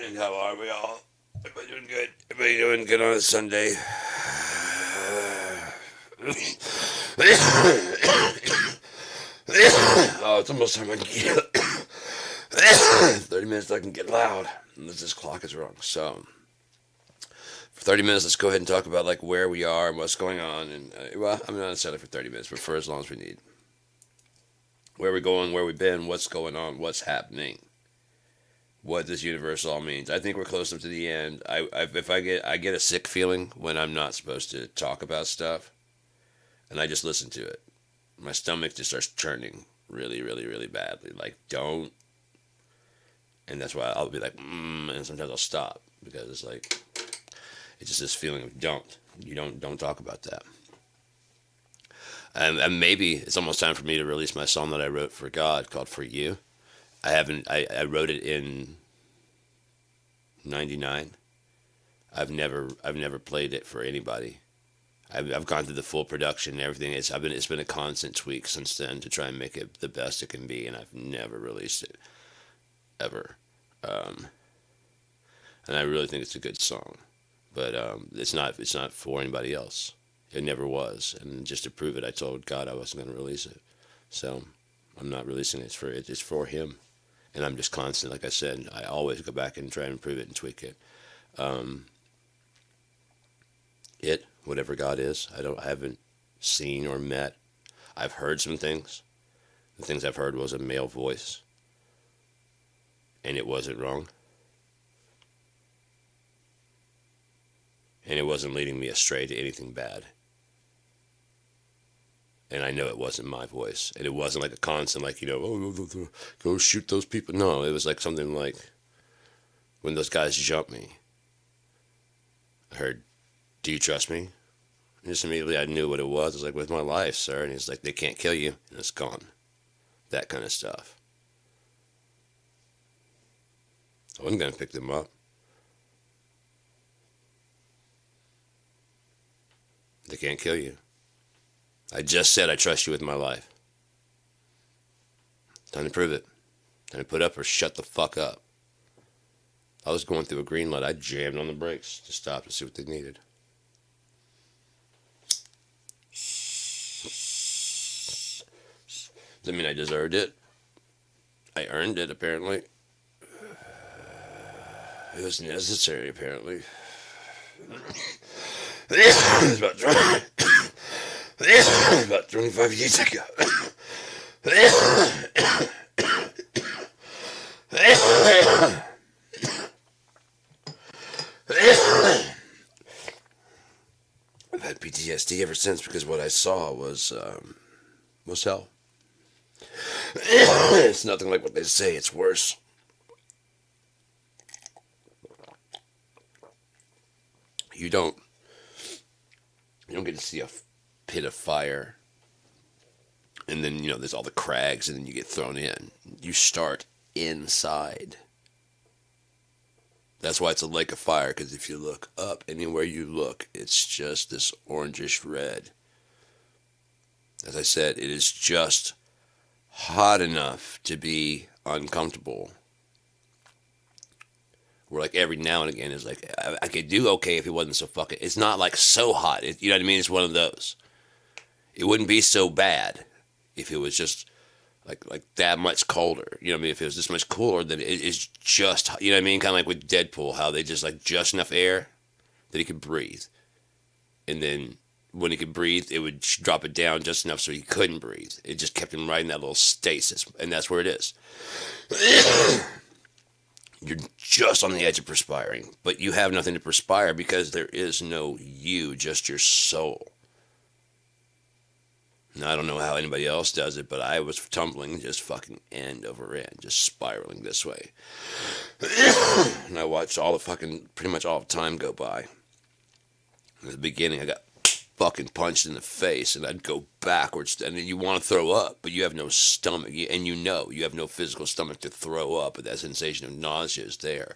And how are we all? Everybody doing good? Everybody doing good on a Sunday? Oh, it's almost time I can get 30 minutes I can get loud. Unless this clock is wrong. So, for 30 minutes, let's go ahead and talk about like where we are and what's going on. And well, I'm not necessarily for 30 minutes, but for as long as we need. Where we're going, where we've been, what's going on, what's happening, what this universe all means. I think we're close up to the end. I get a sick feeling when I'm not supposed to talk about stuff, and I just listen to it. My stomach just starts churning really, really, really badly. Like don't, and that's why I'll be like, and sometimes I'll stop because it's like it's just this feeling of don't talk about that. And maybe it's almost time for me to release my song that I wrote for God called "For You." I wrote it in '99. I've never played it for anybody. I've gone through the full production and everything. It's been a constant tweak since then to try and make it the best it can be, and I've never released it ever. Um, and I really think it's a good song, but it's not for anybody else. It never was, and just to prove it, I told God I wasn't going to release it. So I'm not releasing it. It's for Him, and I'm just constant. Like I said, I always go back and try and improve it and tweak it. Um, whatever God is, I haven't seen or met. I've heard some things. The things I've heard was a male voice, and it wasn't wrong, and it wasn't leading me astray to anything bad. And I know it wasn't my voice, and it wasn't like a constant, like go shoot those people. No, it was like something like when those guys jumped me. I heard, "Do you trust me?" And just immediately I knew what it was. I was like, "With my life, sir." And he's like, "They can't kill you," and it's gone. That kind of stuff. I wasn't gonna pick them up. They can't kill you. I just said I trust you with my life. Time to prove it. Time to put up or shut the fuck up. I was going through a green light. I jammed on the brakes to stop to see what they needed. Does that mean I deserved it? I earned it, apparently. It was necessary, apparently. It was about 25 years ago. I've had PTSD ever since because what I saw was hell. It's nothing like what they say. It's worse. You don't you don't get to see a pit of fire, and then there's all the crags, and then you get thrown in. You start inside. That's why it's a lake of fire, because if you look up, anywhere you look, it's just this orangish red. As I said, it is just hot enough to be uncomfortable. Where like every now and again is like I could do okay if it wasn't so fucking. It's not like so hot. You know what I mean? It's one of those. It wouldn't be so bad if it was just like that much colder. You know what I mean? If it was this much cooler, then it is just, you know what I mean? Kind of like with Deadpool, how they just like just enough air that he could breathe, and then when he could breathe, it would drop it down just enough so he couldn't breathe. It just kept him right in that little stasis, and that's where it is. You're just on the edge of perspiring, but you have nothing to perspire because there is no you, just your soul. Now, I don't know how anybody else does it, but I was tumbling just fucking end over end, just spiraling this way. And I watched pretty much all of time go by. In the beginning, I got fucking punched in the face, and I'd go backwards, and then you want to throw up, but you have no stomach, and you have no physical stomach to throw up, but that sensation of nausea is there.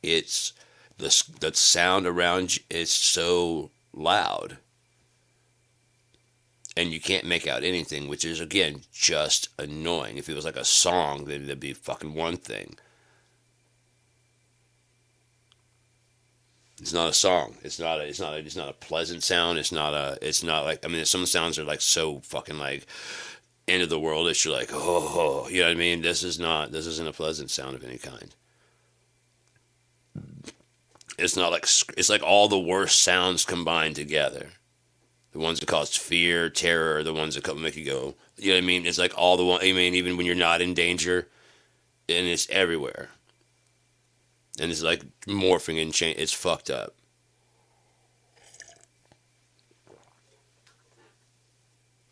It's the sound around you is so loud, and you can't make out anything, which is again just annoying. If it was like a song, then it'd be fucking one thing. It's not a song. It's not a pleasant sound. It's not like, I mean, some sounds are like so fucking like end of the world that you're like, oh, you know what I mean? This isn't a pleasant sound of any kind. It's not like, it's like all the worst sounds combined together. The ones that cause fear, terror, the ones that make you go, you know what I mean? It's like all the one, I mean, even when you're not in danger, and it's everywhere. And it's like morphing and change. It's fucked up.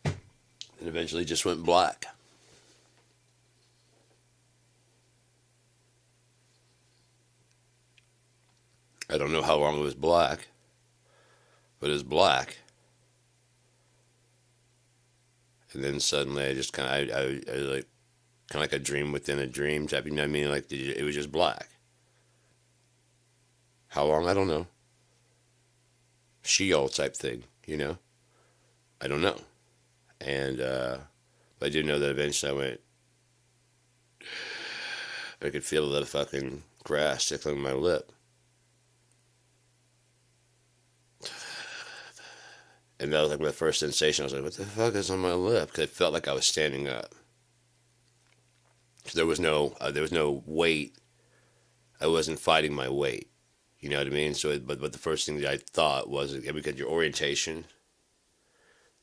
And eventually just went black. I don't know how long it was black, but it was black. And then suddenly I just kind of, I like, kind of like a dream within a dream type, you know what I mean? Like, it was just black. How long? I don't know. Sheol type thing, you know? I don't know. And, but I do know that eventually I could feel the fucking grass tickling my lip. And that was like my first sensation. I was like, what the fuck is on my lip? Because it felt like I was standing up. There was no weight. I wasn't fighting my weight. You know what I mean? So, but the first thing that I thought was, because your orientation,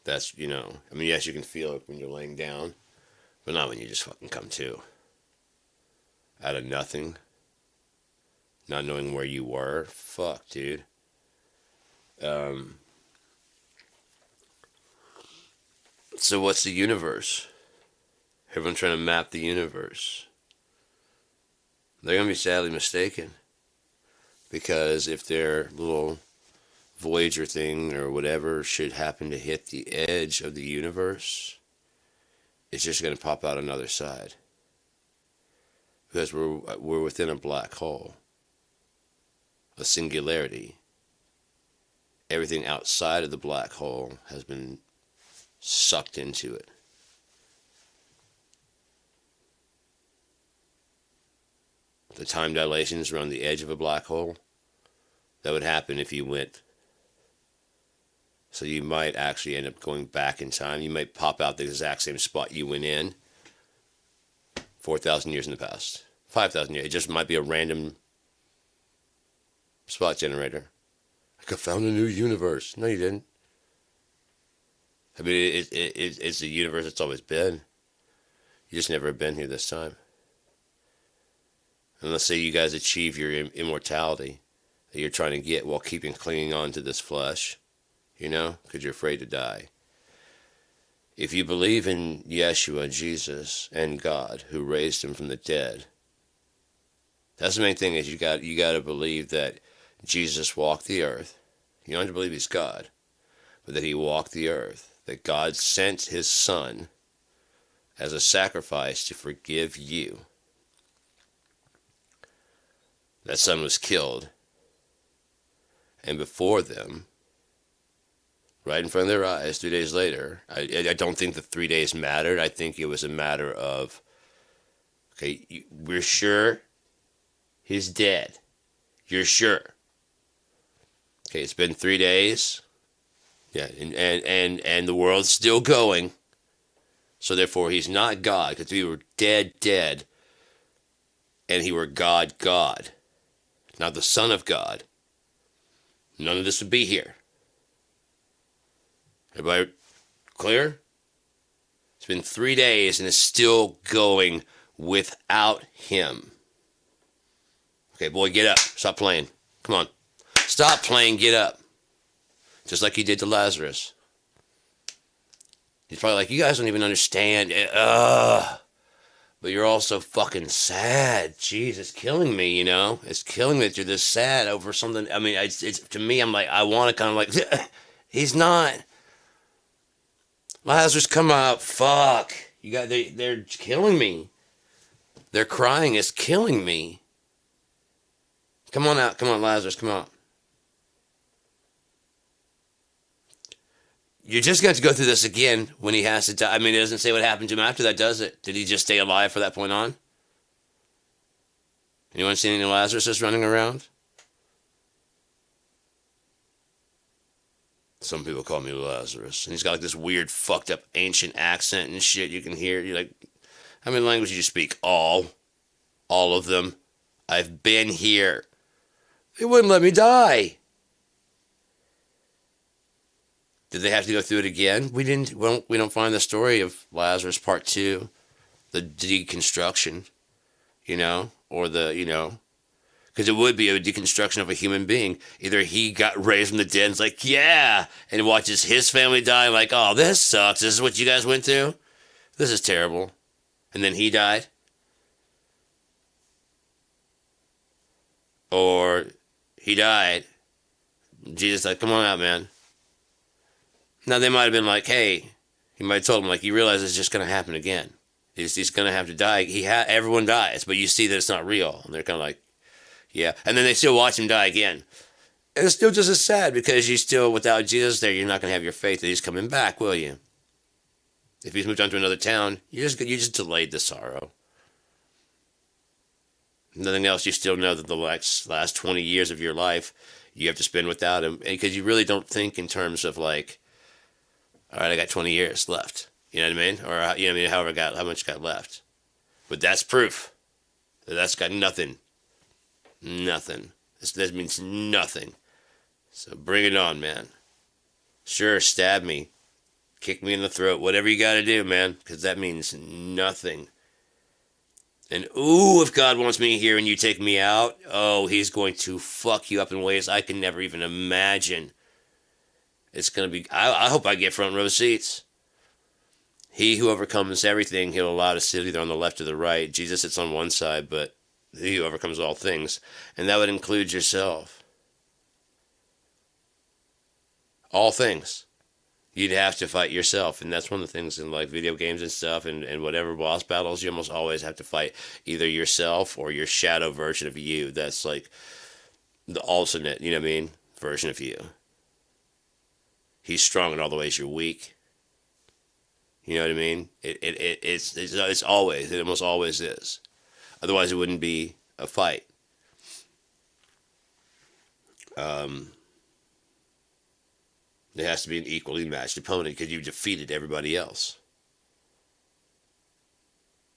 that's, you know, I mean, yes, you can feel it when you're laying down, but not when you just fucking come to. Out of nothing. Not knowing where you were. Fuck, dude. So what's the universe? Everyone's trying to map the universe. They're going to be sadly mistaken. Because if their little Voyager thing or whatever should happen to hit the edge of the universe, it's just going to pop out another side. Because we're within a black hole. A singularity. Everything outside of the black hole has been sucked into it. The time dilations around the edge of a black hole, that would happen if you went. So you might actually end up going back in time. You might pop out the exact same spot you went in 4,000 years in the past. 5,000 years. It just might be a random spot generator. Like, I found a new universe. No, you didn't. I mean, it's the universe it's always been. You just never have been here this time. And let's say you guys achieve your immortality that you're trying to get while clinging on to this flesh, you know, because you're afraid to die. If you believe in Yeshua, Jesus, and God, who raised him from the dead, that's the main thing, is you got to believe that Jesus walked the earth. You don't have to believe he's God, but that he walked the earth, that God sent his son as a sacrifice to forgive you. That son was killed, and before them, right in front of their eyes, 3 days later, I don't think the 3 days mattered. I think it was a matter of, okay, we're sure he's dead. You're sure. Okay, it's been 3 days. Yeah, and the world's still going. So therefore, he's not God, because we were dead, and he were God, not the Son of God. None of this would be here. Everybody clear? It's been 3 days and it's still going without him. Okay, boy, get up. Stop playing. Come on. Stop playing, get up. Just like he did to Lazarus. He's probably like, you guys don't even understand. But you're all so fucking sad. Jeez, it's killing me, you know? It's killing me that you're this sad over something. I mean, it's to me, I'm like, I want to kind of like, he's not. Lazarus, come out. Fuck. They're killing me. They're crying. It's killing me. Come on out. Come on, Lazarus. Come on. You're just going to go through this again when he has to die. I mean, it doesn't say what happened to him after that, does it? Did he just stay alive from that point on? Anyone seen any Lazarus running around? Some people call me Lazarus. And he's got like this weird, fucked up, ancient accent and shit you can hear. You're like, how many languages do you speak? All. All of them. I've been here. They wouldn't let me die. Did they have to go through it again? We didn't. We don't find the story of Lazarus Part 2. The deconstruction. Or because it would be a deconstruction of a human being. Either he got raised from the dead and is like, yeah, and watches his family die like, oh, this sucks. This is what you guys went through? This is terrible. And then he died? Or he died. Jesus like, come on out, man. Now they might have been like, hey, he might have told him like, you realize it's just going to happen again. He's going to have to die. Everyone dies, but you see that it's not real. And they're kind of like, yeah. And then they still watch him die again. And it's still just as sad because you still, without Jesus there, you're not going to have your faith that he's coming back, will you? If he's moved on to another town, you just delayed the sorrow. Nothing else, you still know that the last 20 years of your life you have to spend without him. Because you really don't think in terms of like, all right, I got 20 years left. You know what I mean? Or, how much got left. But that's proof that that's got nothing. Nothing. That means nothing. So bring it on, man. Sure, stab me. Kick me in the throat. Whatever you got to do, man. Because that means nothing. And, ooh, if God wants me here and you take me out, oh, he's going to fuck you up in ways I can never even imagine. It's going to be... I hope I get front row seats. He who overcomes everything, he'll allow to sit either on the left or the right. Jesus sits on one side, but he who overcomes all things. And that would include yourself. All things. You'd have to fight yourself. And that's one of the things in like video games and stuff and whatever boss battles, you almost always have to fight either yourself or your shadow version of you. That's like the alternate, you know what I mean, version of you. He's strong in all the ways you're weak. You know what I mean? It's always, it almost always is. Otherwise, it wouldn't be a fight. There has to be an equally matched opponent because you've defeated everybody else.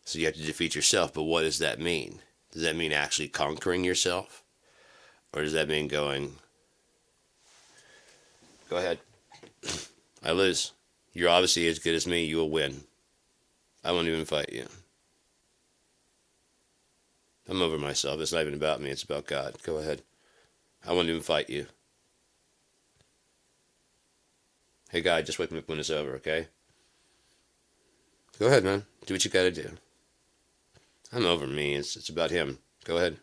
So you have to defeat yourself, but what does that mean? Does that mean actually conquering yourself? Or does that mean going, go ahead, I lose. You're obviously as good as me, you will win. I won't even fight you. I'm over myself. It's not even about me, it's about God. Go ahead. I won't even fight you. Hey, God, just wake me up when it's over, okay? Go ahead, man. Do what you gotta do. I'm over me. It's about him. Go ahead.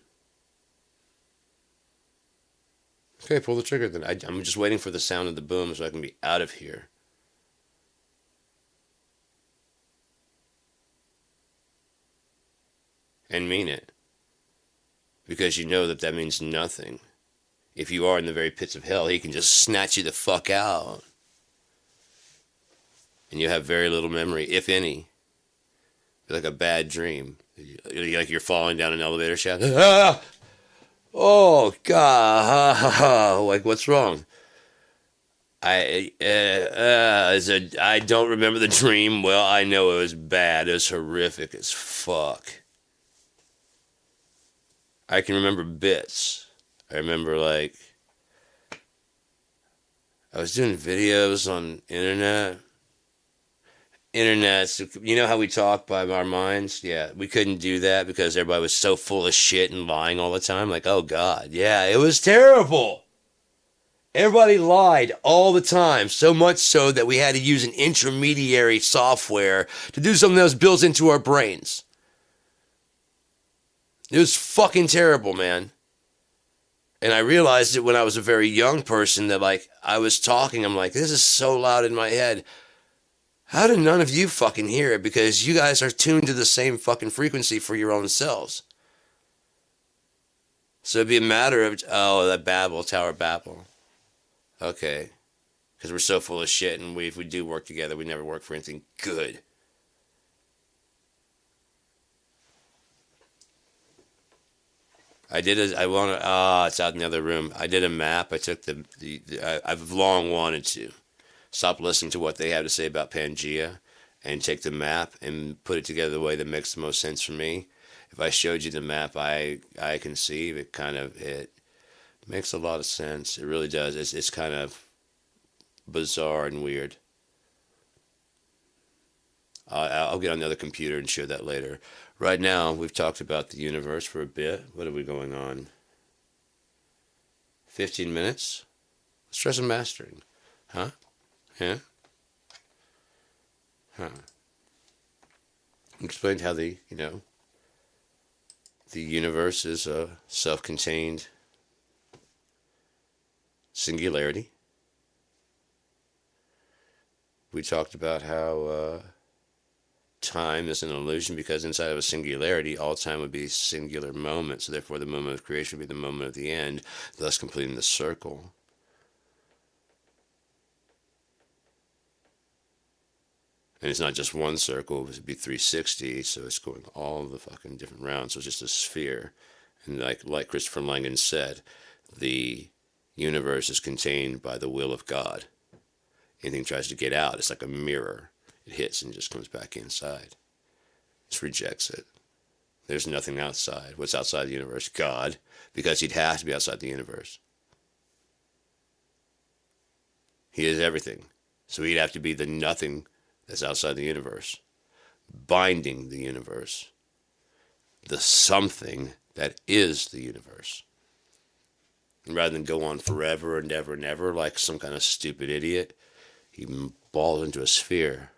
Okay, pull the trigger then. I'm just waiting for the sound of the boom so I can be out of here. And mean it. Because you know that means nothing. If you are in the very pits of hell, he can just snatch you the fuck out. And you have very little memory, if any. Like a bad dream. Like you're falling down an elevator shaft. Ah! Oh, God. Like, what's wrong? I don't remember the dream. Well, I know it was bad. It was horrific as fuck. I can remember bits. I remember, like, I was doing videos on internet. So you know how we talk by our minds? Yeah, we couldn't do that because everybody was so full of shit and lying all the time. Like, oh, God. Yeah, it was terrible. Everybody lied all the time, so much so that we had to use an intermediary software to do something that was built into our brains. It was fucking terrible, man. And I realized it when I was a very young person that, like, I was talking, I'm like, this is so loud in my head. How did none of you fucking hear it? Because you guys are tuned to the same fucking frequency for your own selves. So it'd be a matter of, oh, that Babel, Tower of Babel. Okay. Because we're so full of shit, and if we do work together, we never work for anything good. I did a, I want to, it's out in the other room. I did a map. I took I've long wanted to stop listening to what they have to say about Pangea and take the map and put it together the way that makes the most sense for me. If I showed you the map I conceive, it makes a lot of sense. It really does. It's kind of bizarre and weird. I'll get on the other computer and show that later. Right now, we've talked about the universe for a bit. What are we going on? 15 minutes? Let's try some mastering. Huh? Yeah? Huh. Explained how the universe is a self-contained singularity. We talked about how time is an illusion because inside of a singularity, all time would be a singular moment. So therefore, the moment of creation would be the moment of the end, thus completing the circle. And it's not just one circle, it would be 360, so it's going all the fucking different rounds. So it's just a sphere. And like Christopher Langan said, the universe is contained by the will of God. Anything tries to get out, it's like a mirror. It hits and just comes back inside. Just rejects it. There's nothing outside. What's outside the universe? God, because he'd have to be outside the universe. He is everything. So he'd have to be the nothing that's outside the universe, binding the universe, the something that is the universe. And rather than go on forever and ever and ever like some kind of stupid idiot, he balls into a sphere.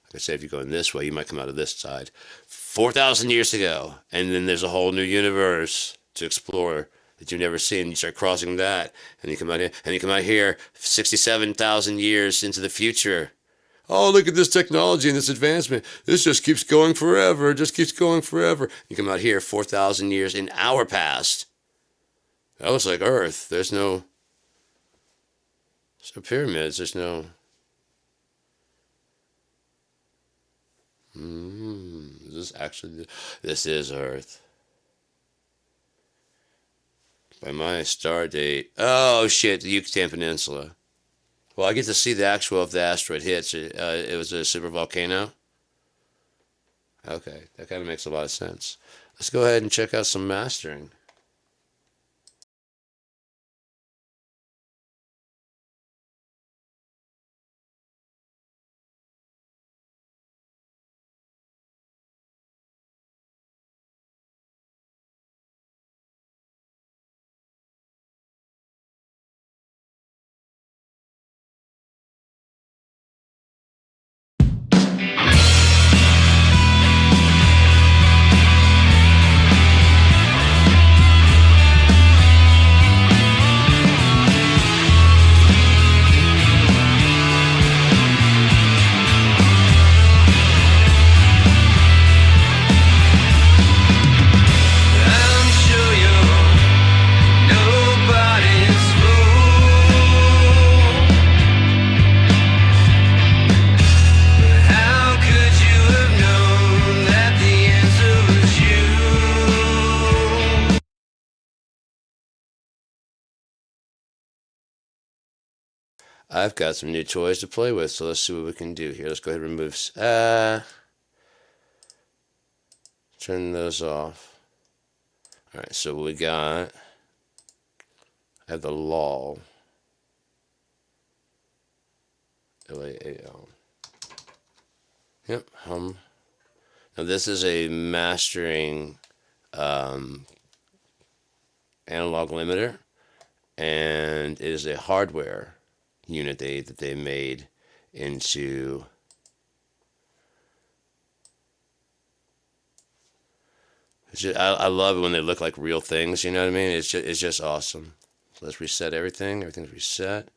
Like I said, if you're going this way, you might come out of this side 4,000 years ago, and then there's a whole new universe to explore that you've never seen. You start crossing that, and you come out here, and you come out here 67,000 years into the future. Oh, look at this technology and this advancement. This just keeps going forever. It just keeps going forever. You come out here 4,000 years in our past. That looks like Earth. There's no pyramids. There's no... This is Earth. By my star date... Oh, shit, the Yucatan Peninsula. Well, I get to see the actual, if the asteroid hits, it was a supervolcano. Okay, that kind of makes a lot of sense. Let's go ahead and check out some mastering. I've got some new toys to play with, so let's see what we can do here. Let's go ahead and remove... turn those off. Alright, so we got... I have the LAL. L-A-A-L. Yep, Now this is a mastering analog limiter, and it is a hardware unit that they made into I love it when they look like real things, you know what I mean? It's just awesome. So let's reset everything. Everything's reset,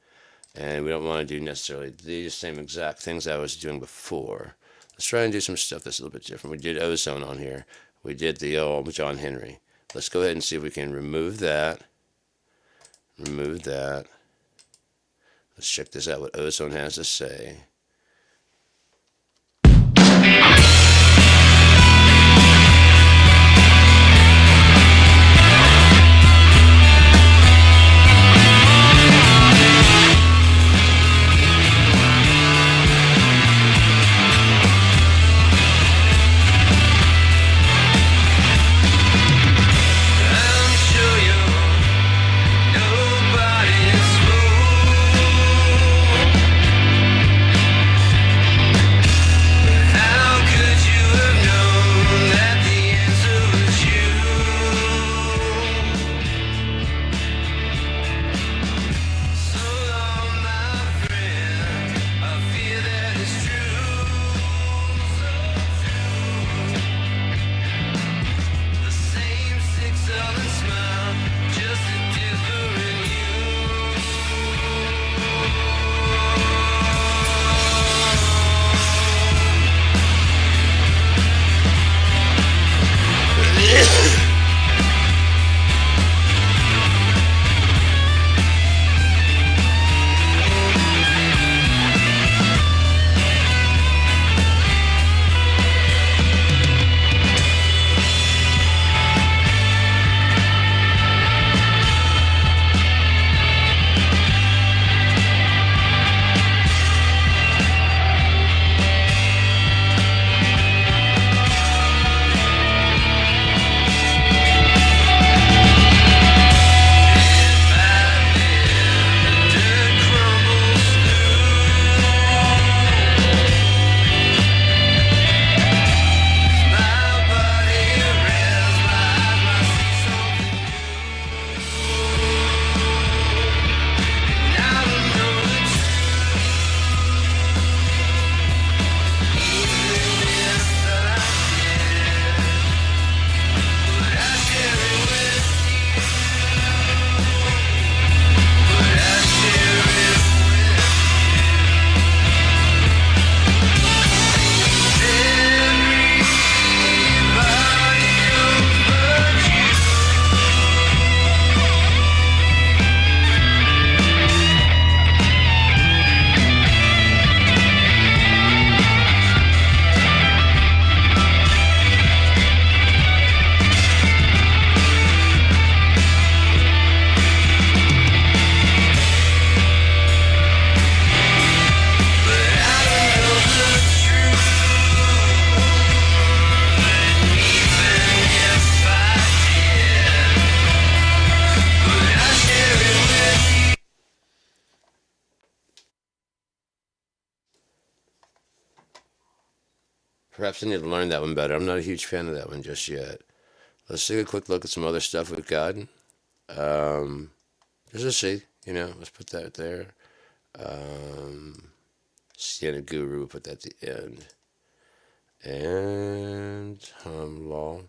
and we don't want to do necessarily the same exact things I was doing before. Let's try and do some stuff that's a little bit different. We did ozone on here. We did the old John Henry. Let's go ahead and see if we can remove that. Remove that. Let's check this out, what ozone has to say. Perhaps I need to learn that one better. I'm not a huge fan of that one just yet. Let's take a quick look at some other stuff we've got. There's a C, let's put that there. Sienna Guru, we'll put that at the end. And Law.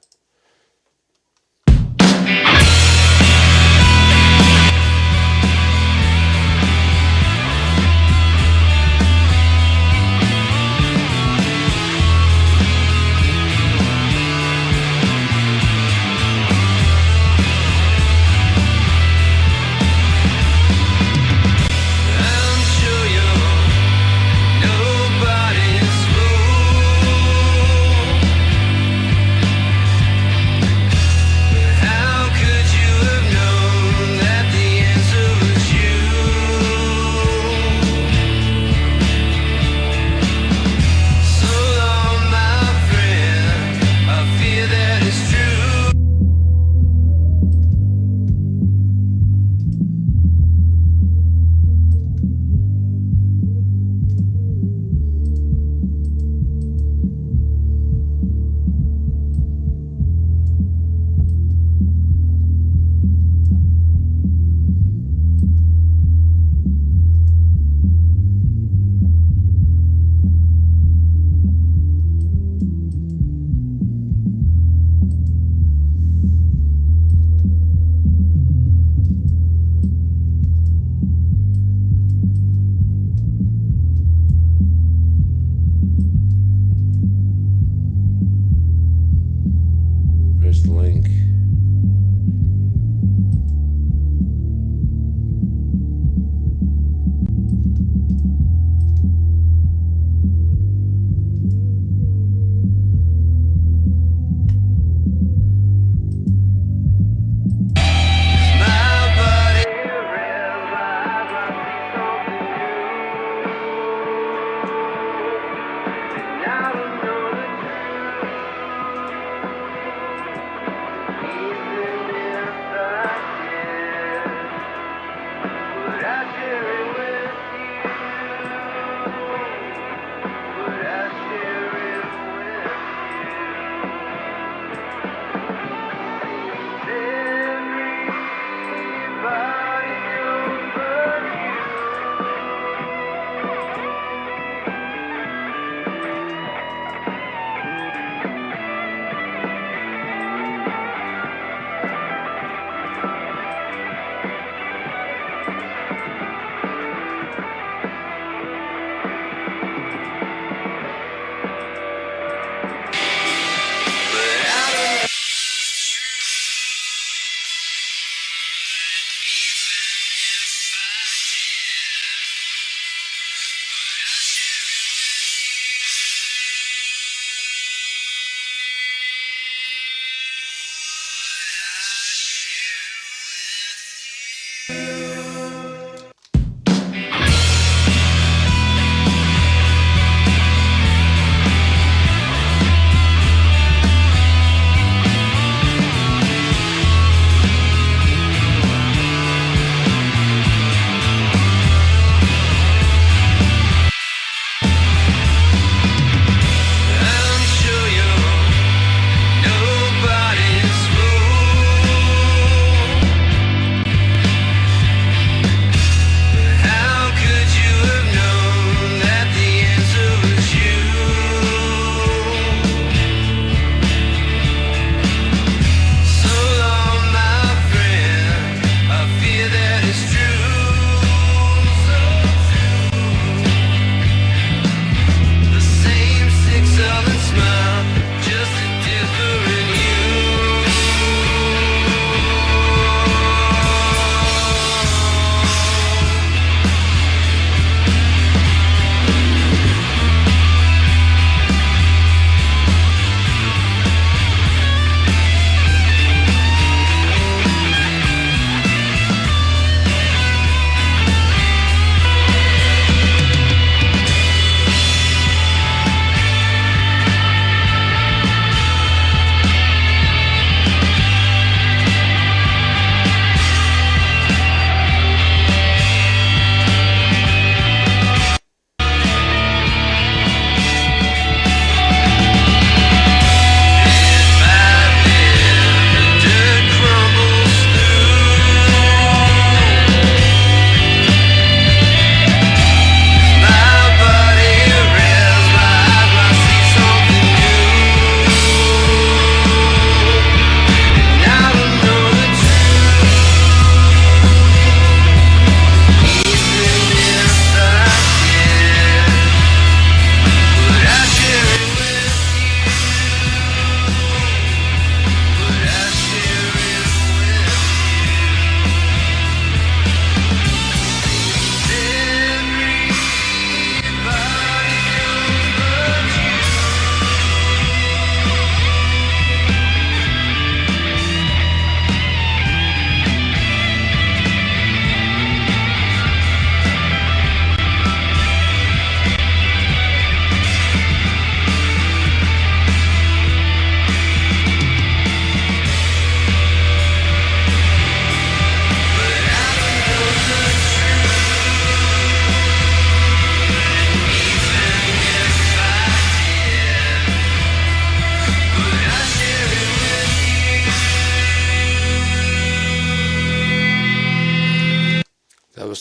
There's the link.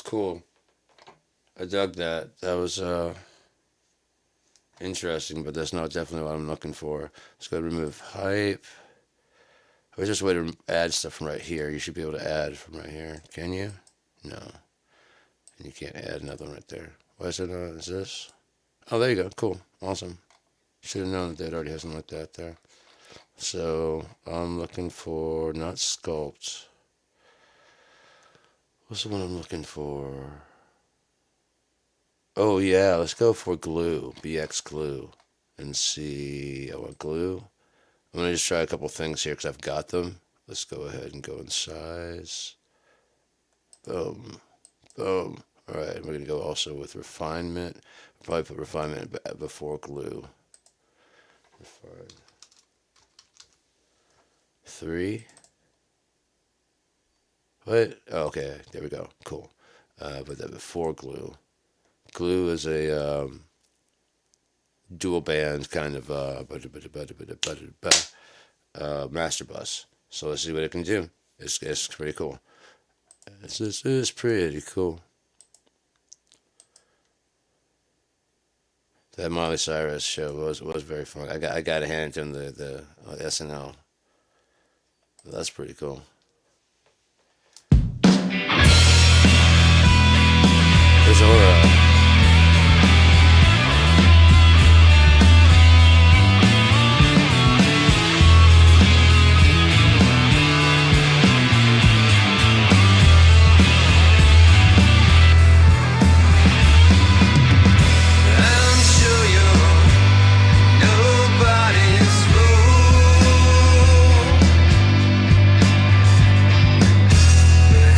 was cool. I dug that. That was interesting, but that's not definitely what I'm looking for. Let's go remove hype. There's just a way to add stuff from right here. You should be able to add from right here. Can you? No. And you can't add another one right there. Why is it not? Is this? Oh, there you go. Cool. Awesome. Should have known that they'd already have something like that there. So I'm looking for not sculpt. What's the one I'm looking for? Oh yeah, let's go for glue. BX glue. And see. I want glue. I'm going to just try a couple things here because I've got them. Let's go ahead and go in size. Boom. Boom. Alright, we're going to go also with refinement. Probably put refinement before glue. Refine. 3. What? Oh, okay, there we go. Cool. Put that before glue. Glue is a dual band kind of master bus. So let's see what it can do. It's pretty cool. It's pretty cool. That Miley Cyrus show was very fun. I got to hand him the SNL. That's pretty cool. There's Aura.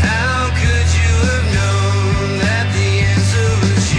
How could you have known that the answer was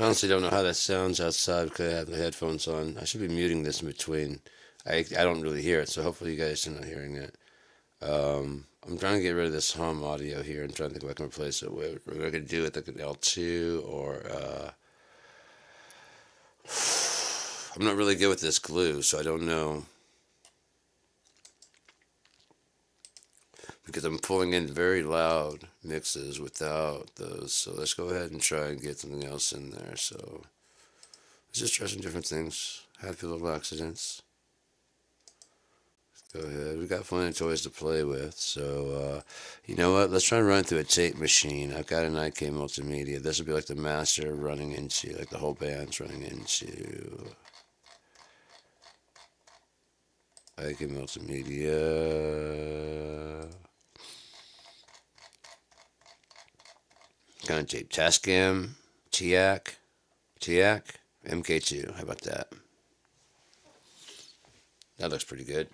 honestly don't know how that sounds outside because I have the headphones on. I should be muting this in between. I don't really hear it, so hopefully you guys are not hearing it. I'm trying to get rid of this hum audio here and trying to think if I can replace it with. We're going to do it like an L2 or. I'm not really good with this glue, so I don't know. Because I'm pulling in very loud mixes without those. So let's go ahead and try and get something else in there. So let's just try some different things. Happy little accidents. Go ahead. We've got plenty of toys to play with. So, you know what? Let's try and run through a tape machine. I've got an IK multimedia. This will be like the master running into, like the whole band's running into IK multimedia. Kind of tape. Tascam, TIAC, MK2. How about that? That looks pretty good.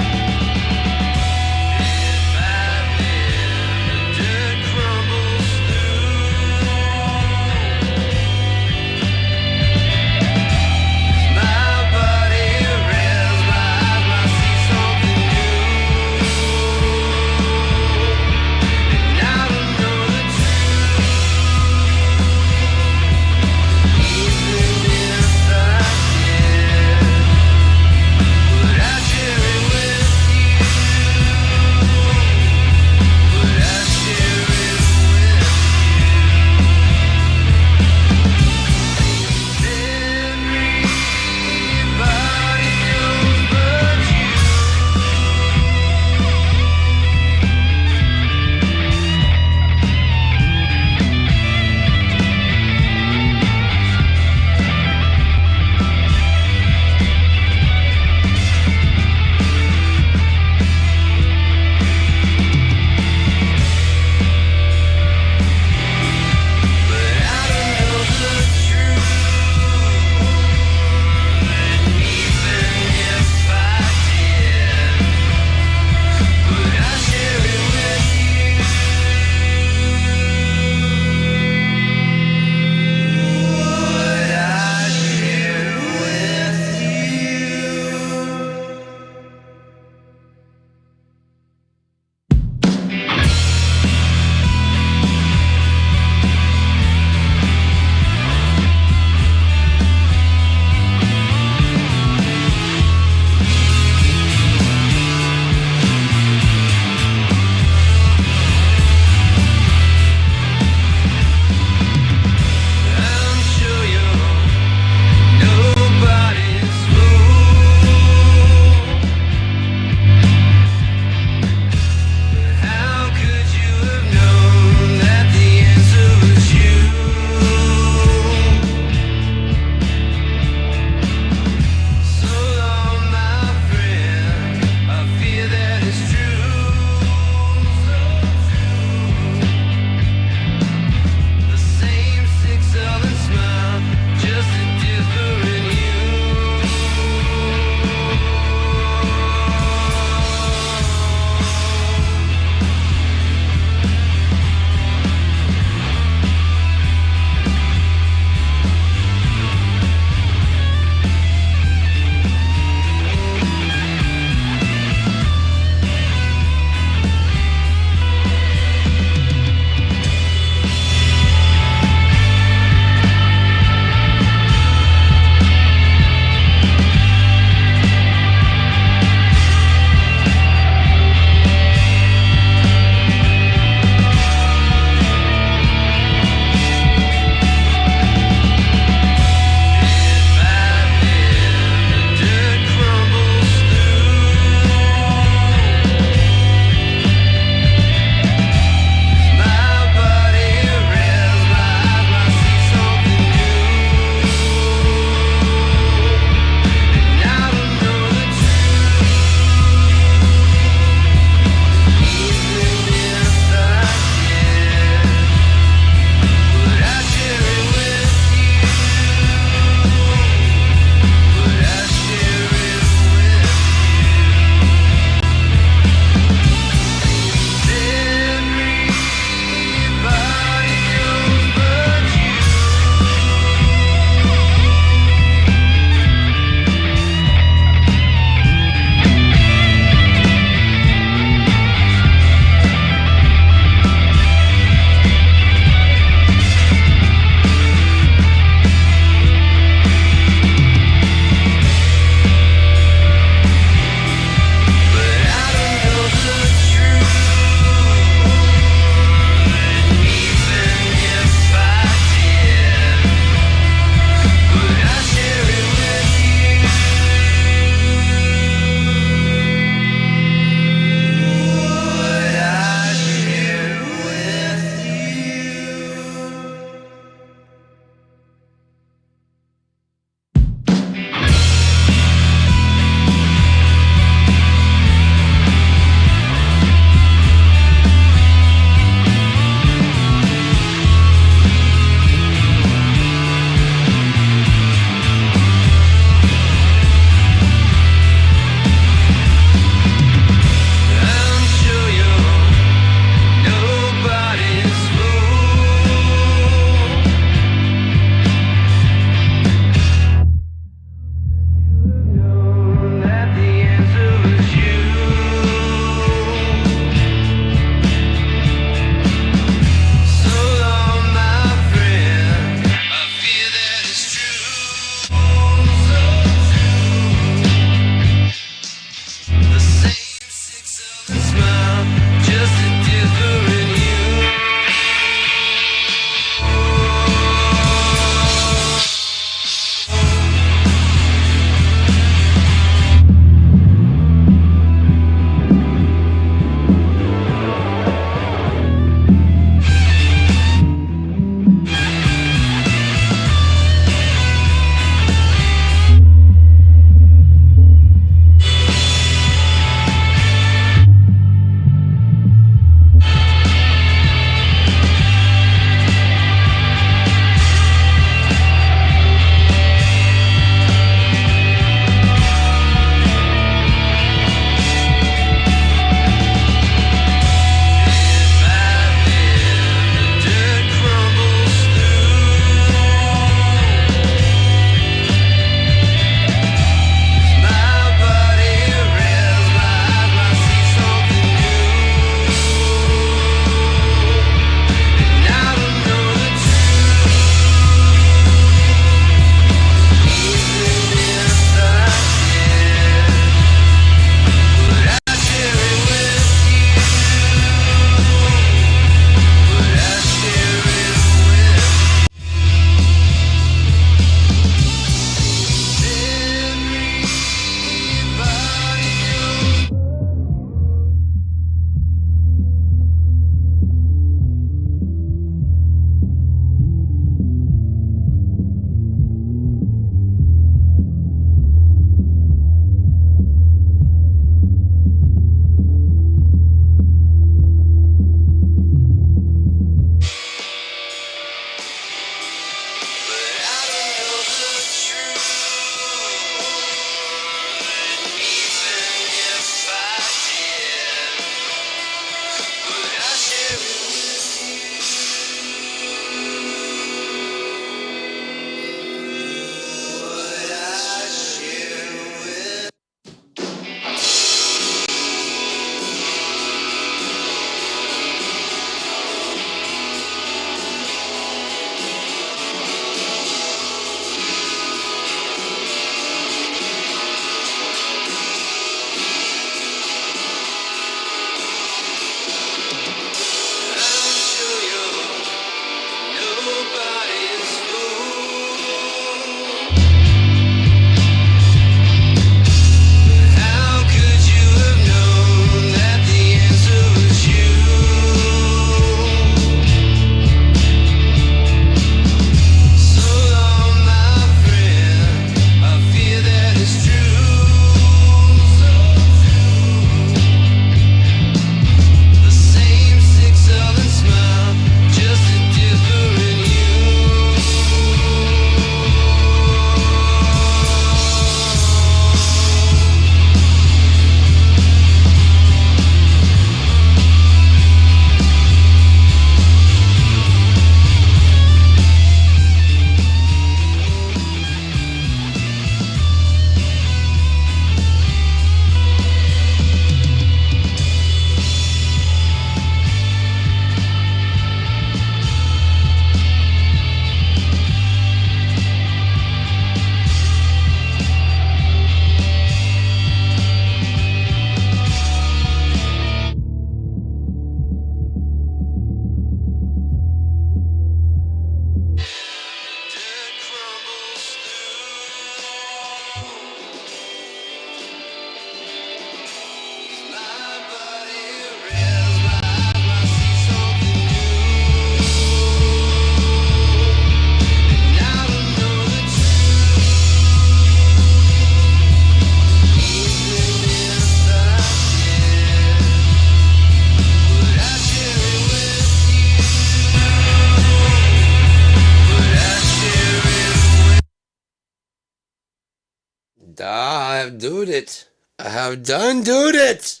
I have done it. I have done doed it.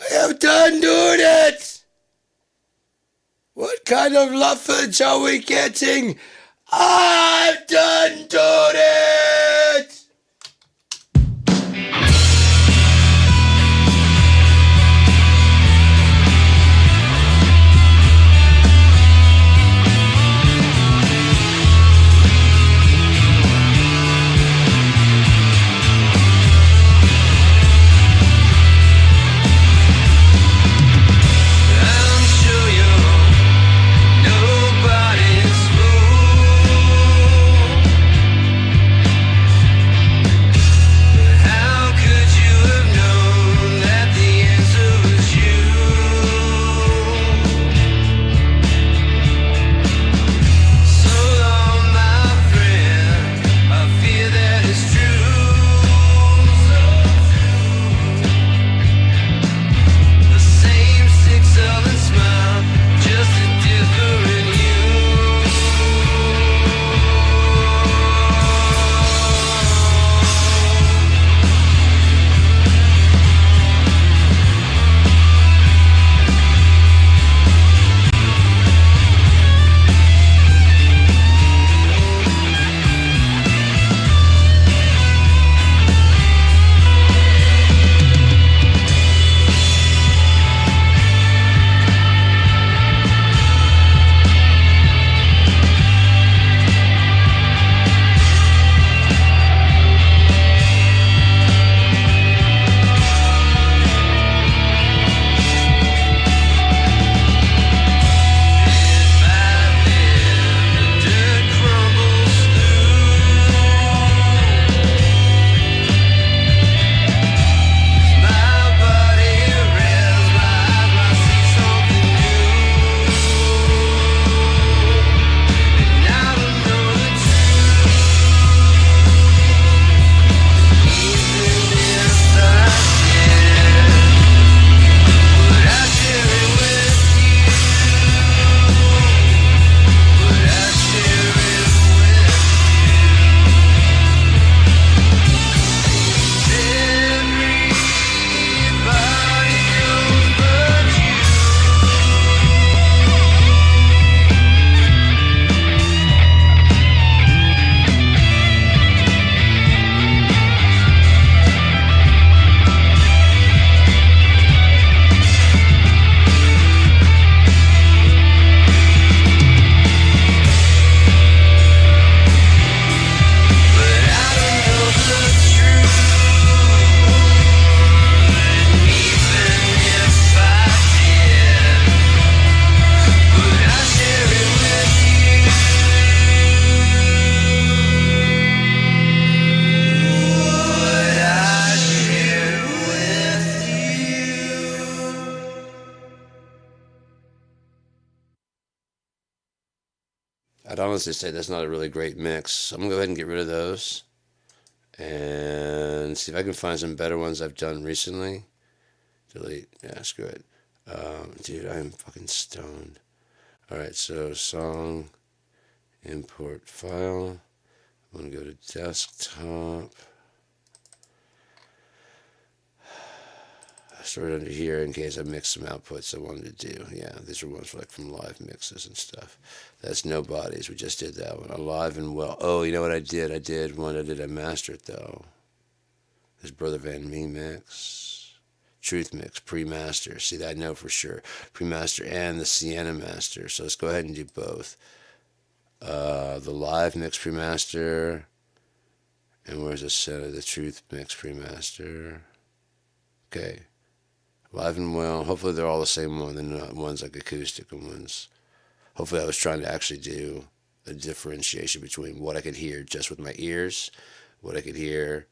I have done doed it. What kind of luffage are we getting? I've done doed it. I'd honestly say that's not a really great mix. I'm gonna go ahead and get rid of those and see if I can find some better ones I've done recently. Delete. Yeah, screw it. Dude, I am fucking stoned. Alright, so song, import file. I'm gonna go to desktop. I stored under here in case I mixed some outputs I wanted to do. Yeah, these are ones like from live mixes and stuff. That's no bodies. We just did that one. Alive and Well. Oh, you know what I did? I master it though. This Brother Van Me mix. Truth mix, pre-master. See, that I know for sure. Pre-master and the Sienna master. So let's go ahead and do both. The live mix pre-master. And where's the center? The truth mix pre-master. Okay. Live and Well. Hopefully they're all the same one. They're not ones like acoustic and ones. Hopefully I was trying to actually do a differentiation between what I could hear just with my ears, what I could hear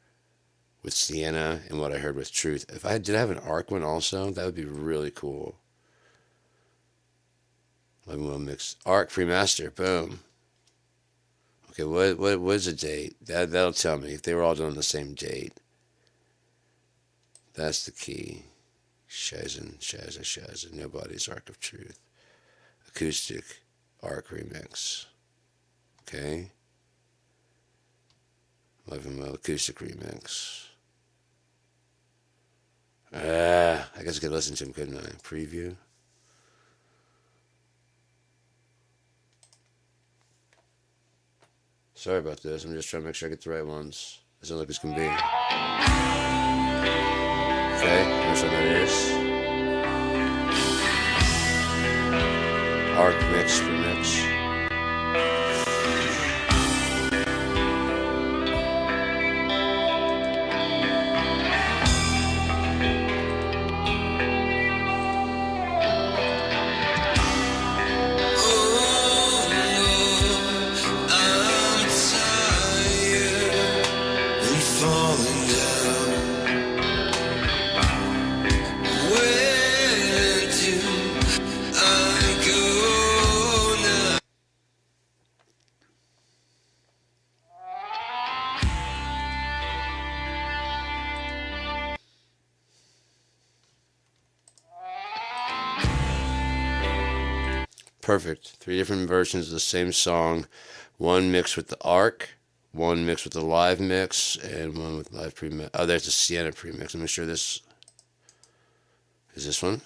with Sienna, and what I heard with Truth. If I did have an ARC one also, that would be really cool. Live and Well mix. ARC pre-master. Boom. Okay, what is the date? That'll tell me if they were all done on the same date. That's the key. Shazza. Nobody's Arc of Truth. Acoustic ARC remix. Okay. Live and Well acoustic remix. I guess I could listen to him, couldn't I? Preview. Sorry about this. I'm just trying to make sure I get the right ones. It sounds like it's gonna be. Okay, here's what that is. Arc mix remix. Perfect. 3 different versions of the same song. One mixed with the Arc, one mixed with the live mix, and one with live pre-mix. Oh, there's the Sienna pre-mix. Let me make sure this is this one.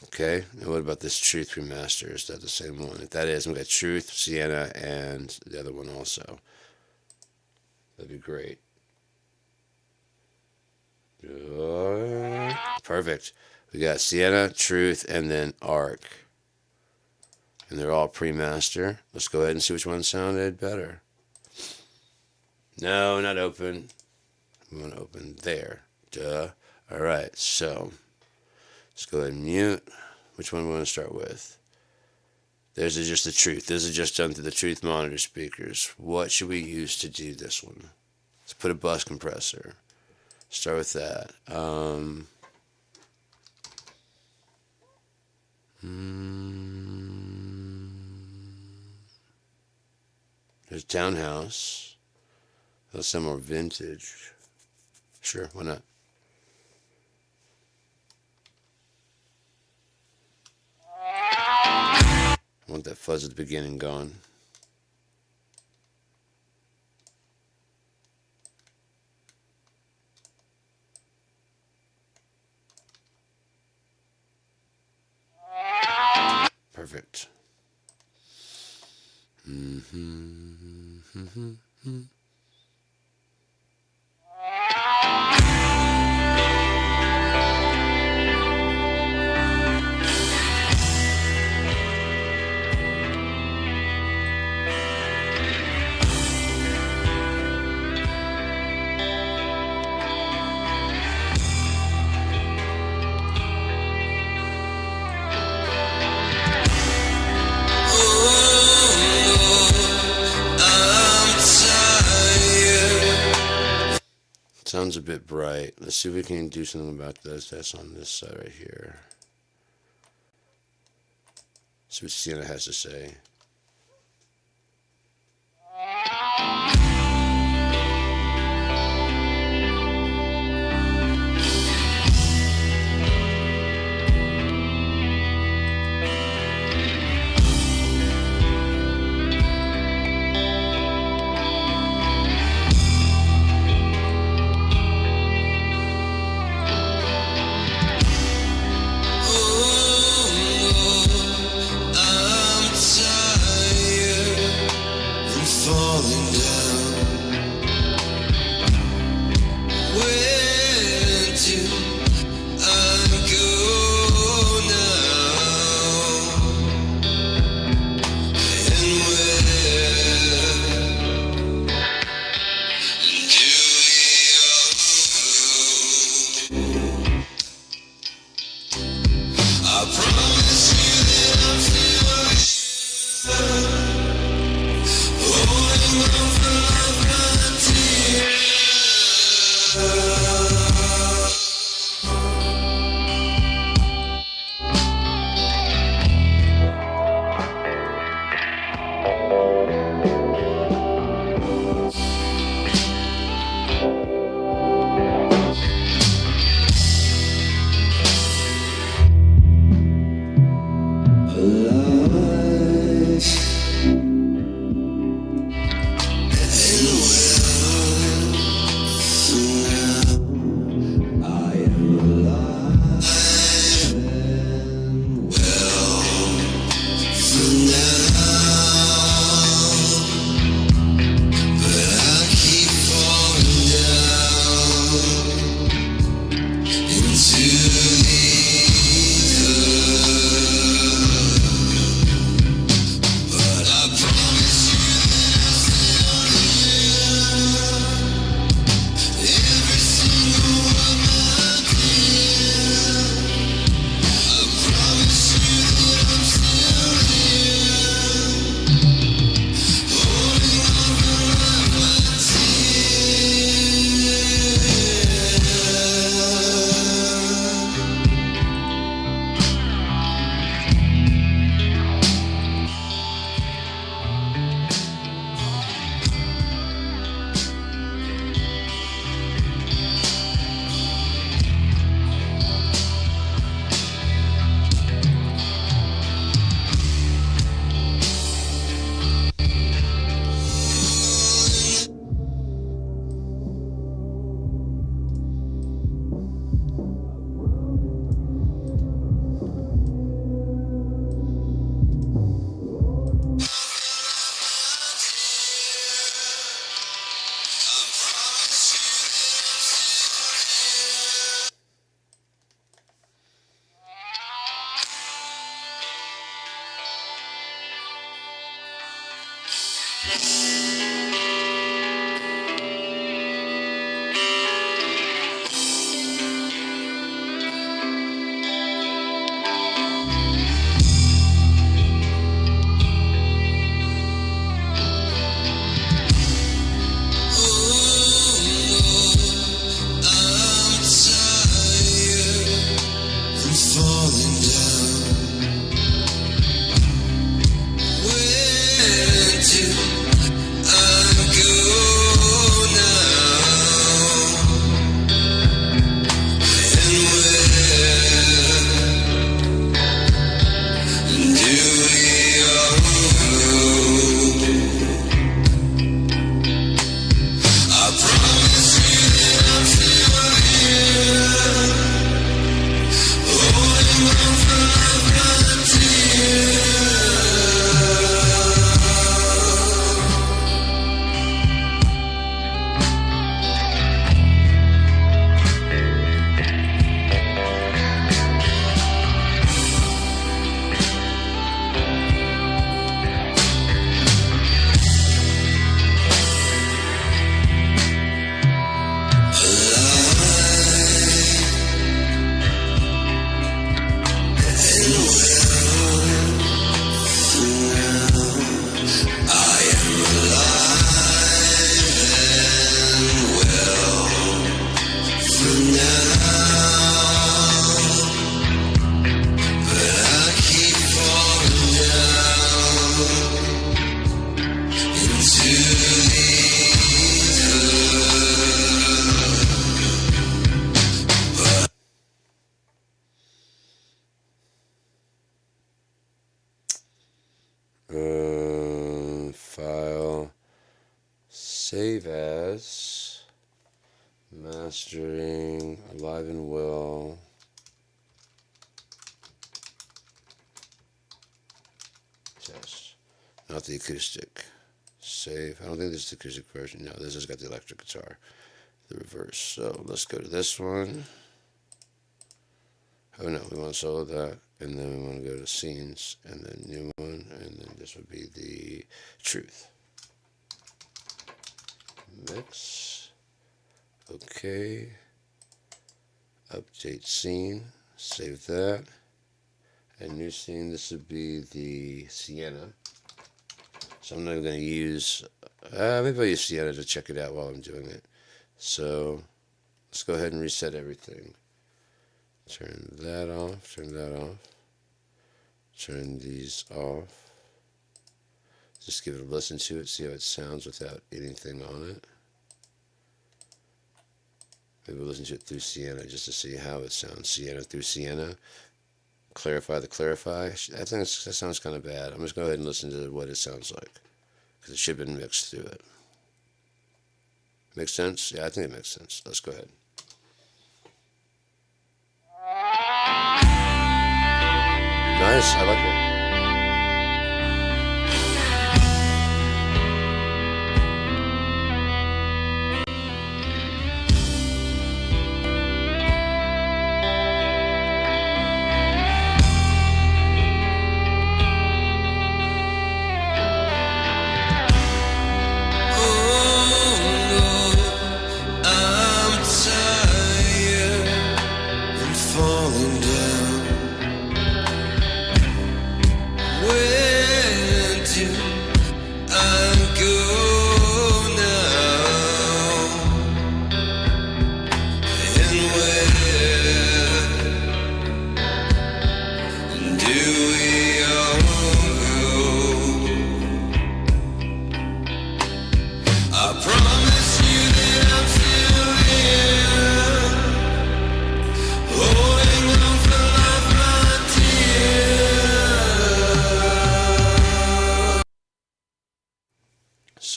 Okay, and what about this Truth remaster? Is that the same one? If that is, we got Truth, Sienna, and the other one also. That'd be great. Perfect. We got Sienna, Truth, and then Arc. And they're all pre-master. Let's go ahead and see which one sounded better. No, not open. We want to open there. Duh. Alright, so let's go ahead and mute. Which one do we want to start with? There's just the Truth. This is just done through the Truth monitor speakers. What should we use to do this one? Let's put a bus compressor. Start with that. There's Townhouse. That'll sound more vintage. Sure, why not? I want that fuzz at the beginning going. Perfect. Sounds a bit bright. Let's see if we can do something about this. That's on this side right here. See what Sienna has to say. File, save as, mastering, alive and well. Test, not the acoustic. Save. I don't think this is the acoustic version. No, this has got the electric guitar, the reverse. So let's go to this one. Oh no, we want to solo that, and then we want to go to scenes, and then new one, and then this would be the truth. Mix. Okay. Update scene. Save that. And new scene, this would be the Sienna. So I'm not going to use, maybe I'll use Sienna to check it out while I'm doing it. So let's go ahead and reset everything. Turn that off, turn that off. Turn these off. Just give it a listen to it, see how it sounds without anything on it. Maybe we'll listen to it through Sienna just to see how it sounds. Sienna through Sienna. Clarify the clarify. I think that sounds kind of bad. I'm just going to go ahead and listen to what it sounds like, because it should have been mixed through it. Makes sense? Yeah, I think it makes sense. Let's go ahead. Nice. I like it.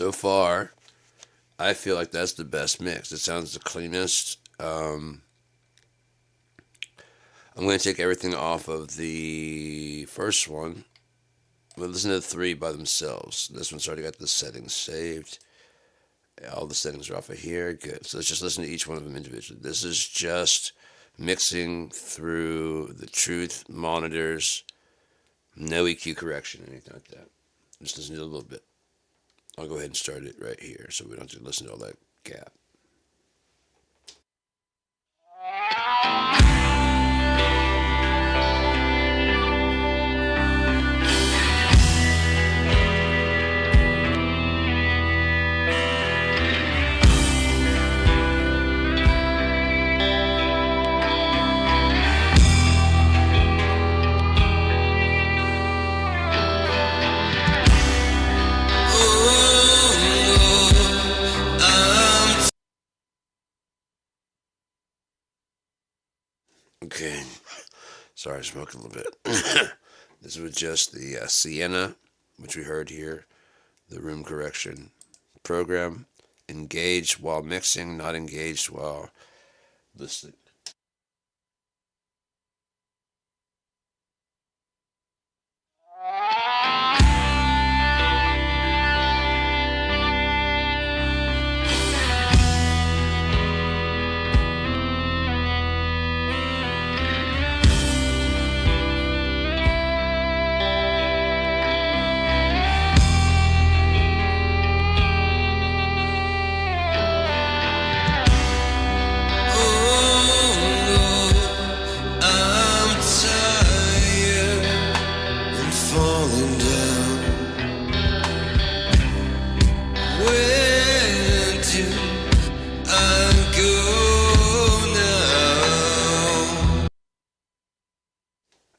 so far, I feel like that's the best mix. It sounds the cleanest. I'm going to take everything off of the first one. We'll listen to the three by themselves. This one's already got the settings saved. All the settings are off of here. Good. So let's just listen to each one of them individually. This is just mixing through the truth monitors. No EQ correction, anything like that. Just listen to it a little bit. I'll go ahead and start it right here so we don't have to listen to all that gap. Okay, sorry, I smoked a little bit. This was just the Sienna, which we heard here, the room correction program. Engaged while mixing, not engaged while listening.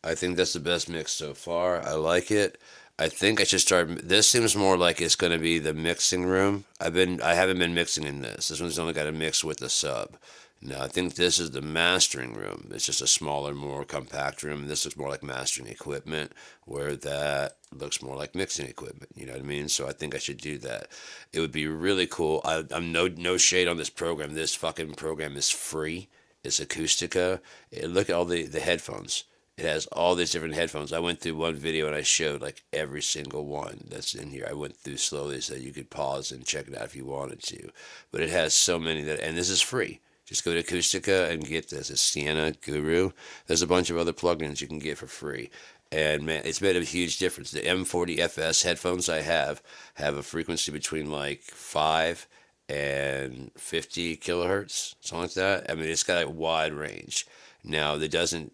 I think that's the best mix so far. I like it. I think I should start. This seems more like it's going to be the mixing room. I haven't been mixing in this. This one's only got to mix with the sub. No, I think this is the mastering room. It's just a smaller, more compact room. This looks more like mastering equipment, where that looks more like mixing equipment. You know what I mean? So I think I should do that. It would be really cool. I'm no shade on this program. This fucking program is free. It's Acoustica. Look at all the headphones. It has all these different headphones. I went through one video and I showed like every single one that's in here. I went through slowly so you could pause and check it out if you wanted to. But it has so many and this is free. Just go to Acoustica and get this. It's Sienna Guru. There's a bunch of other plugins you can get for free. And man, it's made a huge difference. The M40 FS headphones I have a frequency between like 5 and 50 kilohertz, something like that. I mean, it's got a wide range. Now, it doesn't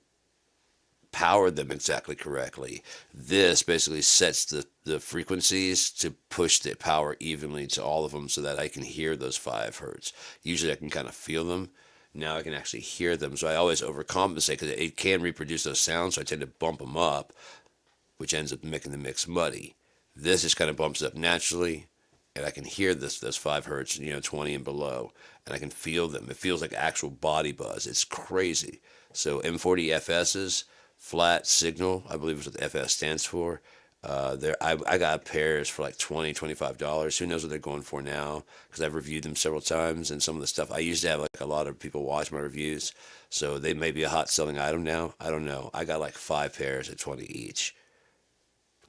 power them exactly correctly. This basically sets the frequencies to push the power evenly to all of them so that I can hear those 5 hertz. Usually I can kind of feel them. Now I can actually hear them. So I always overcompensate because it can reproduce those sounds. So I tend to bump them up, which ends up making the mix muddy. This just kind of bumps up naturally. And I can hear those 5 hertz, 20 and below. And I can feel them. It feels like actual body buzz. It's crazy. So M40 FS's, flat signal, I believe is what the FS stands for. I got pairs for like $20, $25. Who knows what they're going for now? Because I've reviewed them several times, and some of the stuff I used to have like a lot of people watch my reviews, so they may be a hot selling item now. I don't know. I got like 5 pairs at 20 each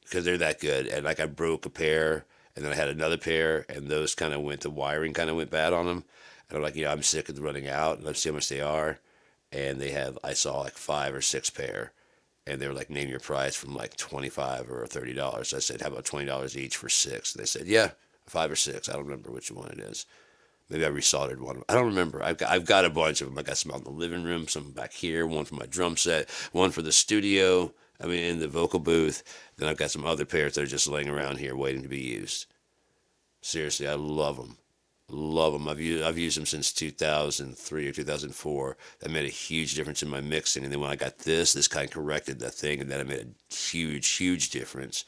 because they're that good. And like I broke a pair, and then I had another pair, and those kind of the wiring kind of went bad on them. And I'm like, I'm sick of running out. Let's see how much they are. And I saw like 5 or 6 pair. And they were like, name your price from like $25 or $30. So I said, how about $20 each for 6? And they said, yeah, 5 or 6. I don't remember which one it is. Maybe I resoldered one. I don't remember. I've got a bunch of them. I got some out in the living room, some back here, one for my drum set, one for the studio. I mean, in the vocal booth. Then I've got some other pairs that are just laying around here waiting to be used. Seriously, I love them. Love them. I've used them since 2003 or 2004. That made a huge difference in my mixing. And then when I got this kind of corrected that thing, and then it made a huge difference.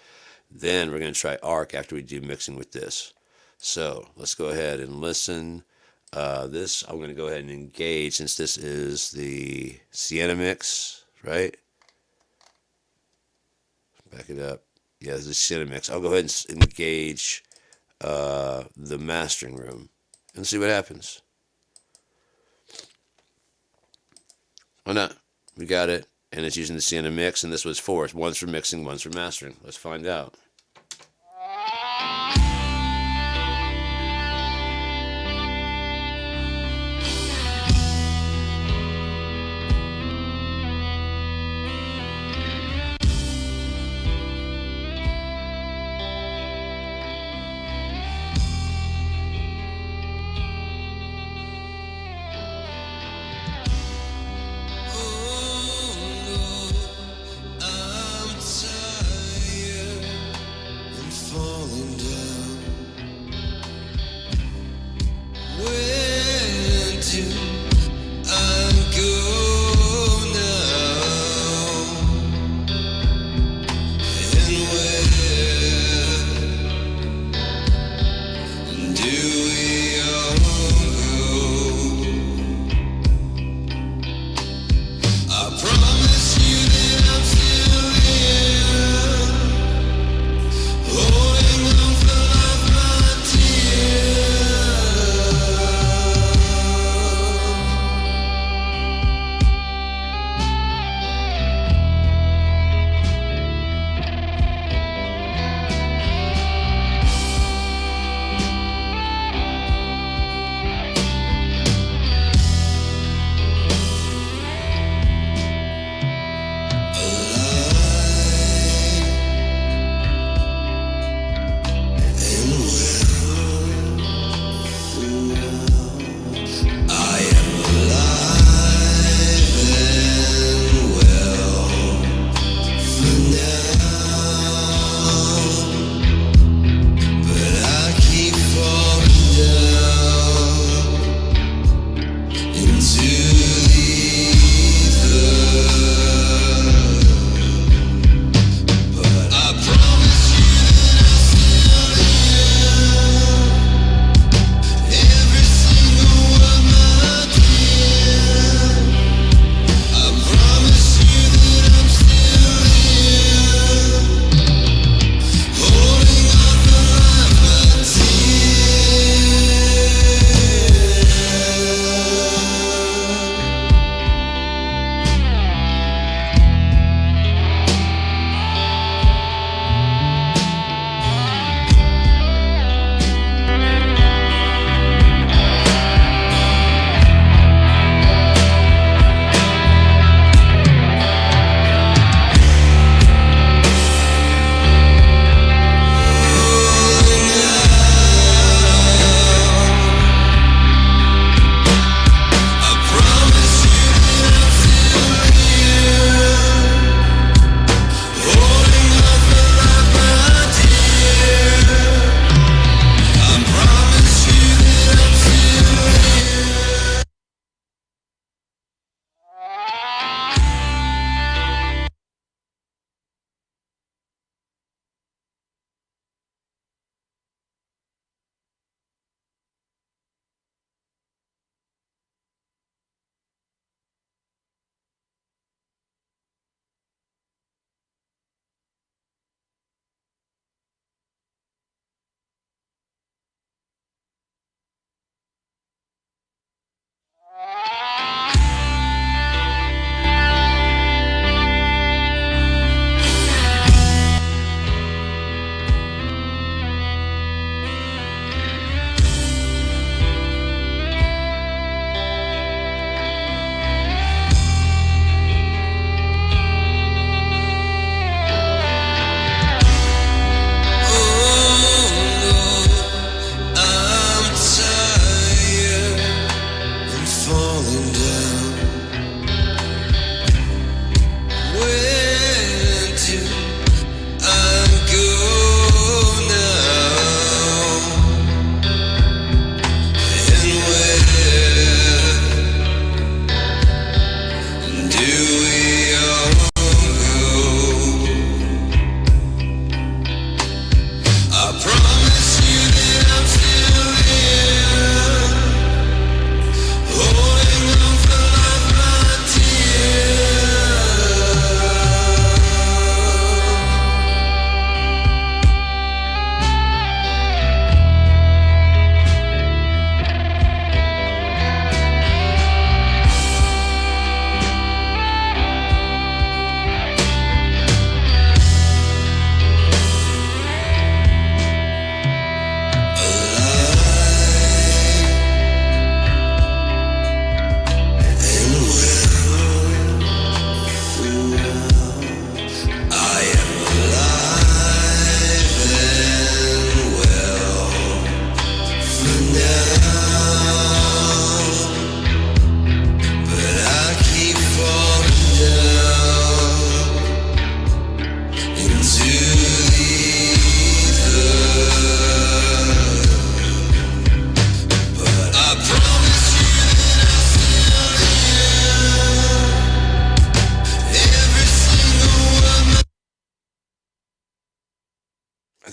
Then we're going to try ARC after we do mixing with this. So let's go ahead and listen. This I'm going to go ahead and engage since this is the Sienna mix, right? Back it up. Yeah, this is Sienna mix. I'll go ahead and engage the mastering room and see what happens. Why not? We got it, and it's using the Sienna mix, and this was four. One's for mixing, one's for mastering. Let's find out.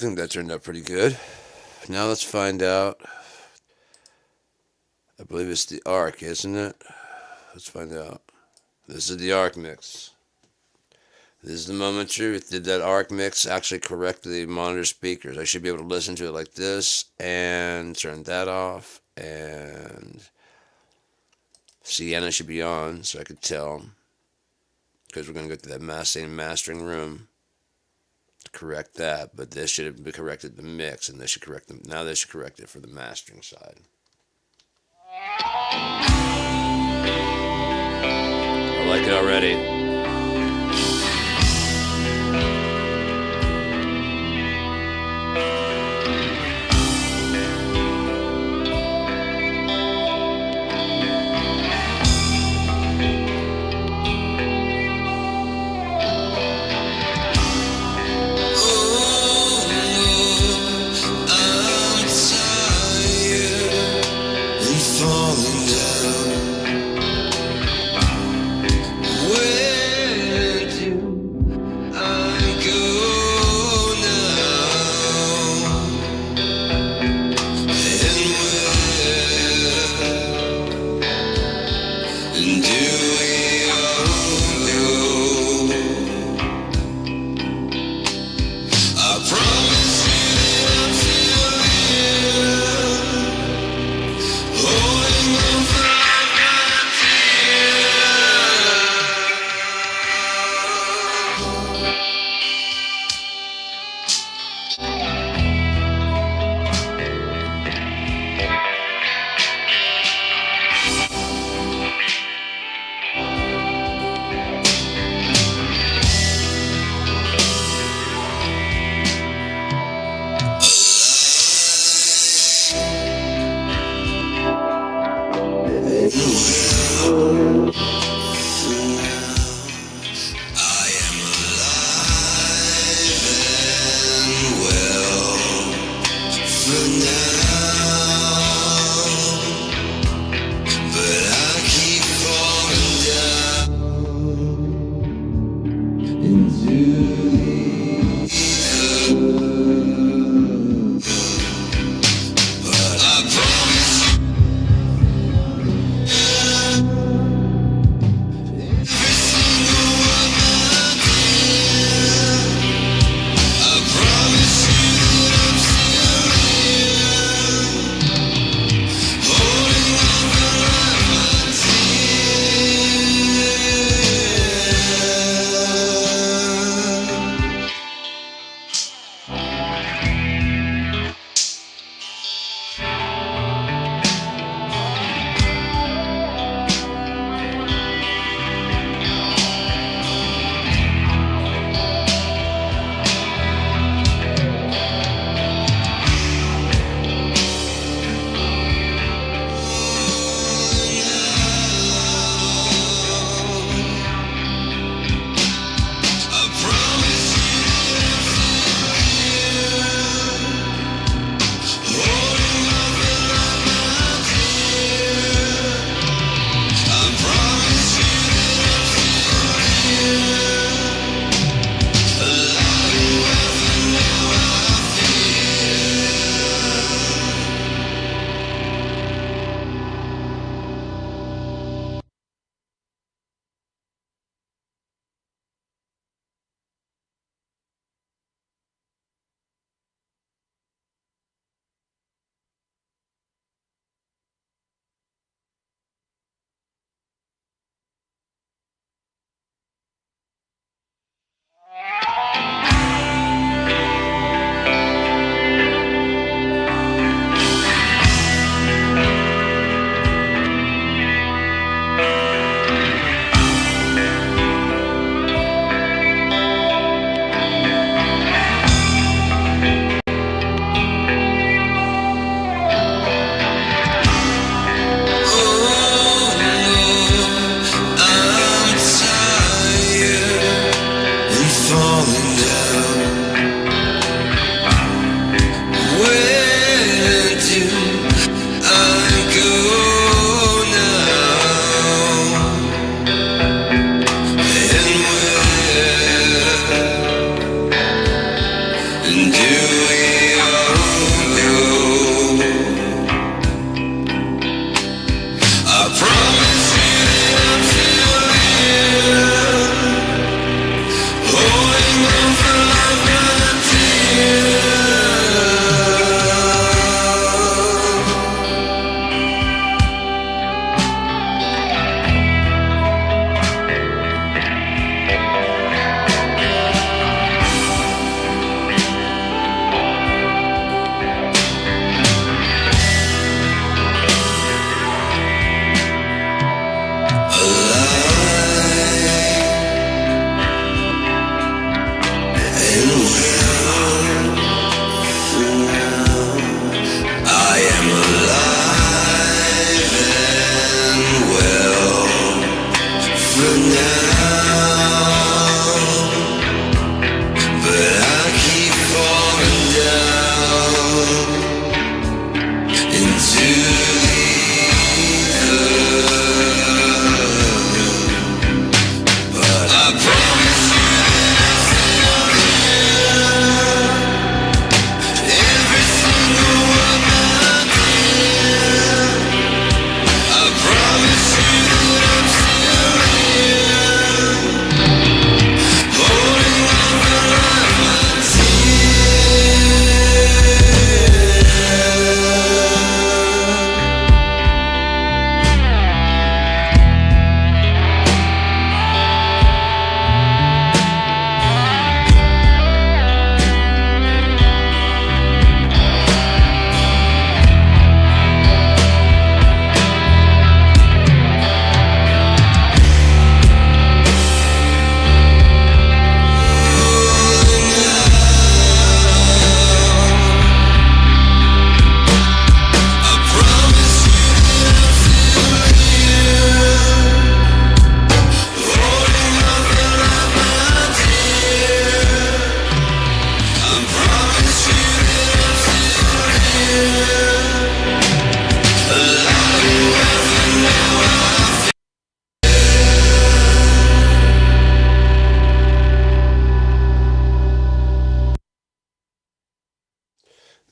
think that turned out pretty good. Now let's find out. I believe it's the arc, isn't it? Let's find out. This is the arc mix. This is the moment of truth. Did that arc mix actually correct the monitor speakers? I should be able to listen to it like this and turn that off, and Sienna should be on so I could tell, because we're going to go to that same mastering room to correct that. But this should have corrected the mix, and this should correct them. Now this should correct it for the mastering side. I like it already. Falling down. Where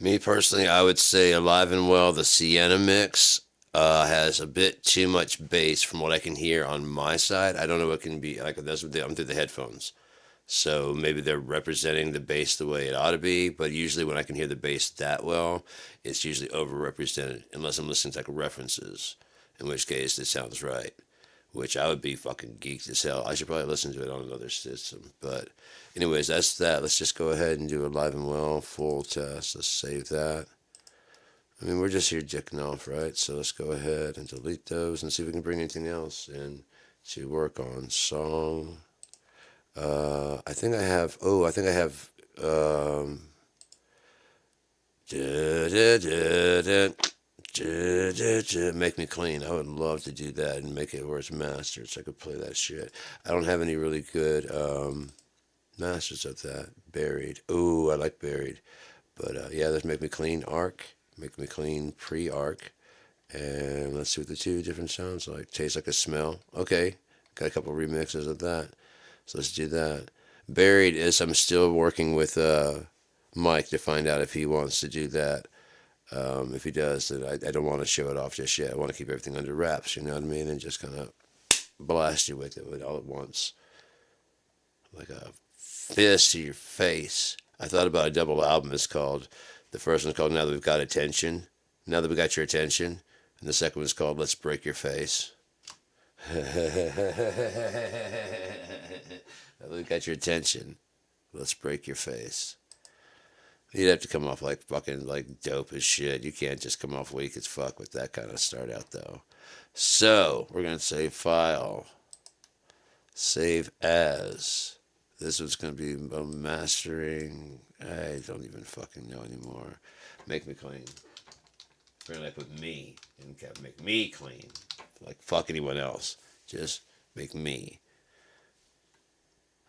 Me personally, I would say Alive and Well, the Sienna mix has a bit too much bass from what I can hear on my side. I don't know what can be like. That's what I'm through the headphones, so maybe they're representing the bass the way it ought to be. But usually, when I can hear the bass that well, it's usually overrepresented, unless I'm listening to like references, in which case it sounds right. Which I would be fucking geeked as hell. I should probably listen to it on another system. But anyways, that's that. Let's just go ahead and do Alive and Well full test. Let's save that. I mean, we're just here dicking off, right? So let's go ahead and delete those and see if we can bring anything else in to work on. Song. I think I have. Oh, I think I have. Make Me Clean. I would love to do that and make it where it's mastered so I could play that shit. I don't have any really good masters of that. Buried. Oh, I like Buried. But yeah, let's Make Me Clean Arc. Make Me Clean Pre-Arc. And let's see what the two different sounds like. Tastes Like a Smell. Okay. Got a couple remixes of that. So let's do that. Buried is I'm still working with Mike to find out if he wants to do that. If he does, then I don't want to show it off just yet. I want to keep everything under wraps, you know what I mean? And just kind of blast you with it all at once. Like a fist to your face. I thought about a double album. It's called, the first one's called Now That We've Got Attention. Now That We Got Your Attention. And the second one's called Let's Break Your Face. Now that we got your attention, let's break your face. You'd have to come off like fucking like dope as shit. You can't just come off weak as fuck with that kind of start out though. So we're gonna save file, save as. This one's gonna be mastering. I don't even fucking know anymore. Make Me Clean. We're gonna put me and make me clean. Like fuck anyone else. Just make me.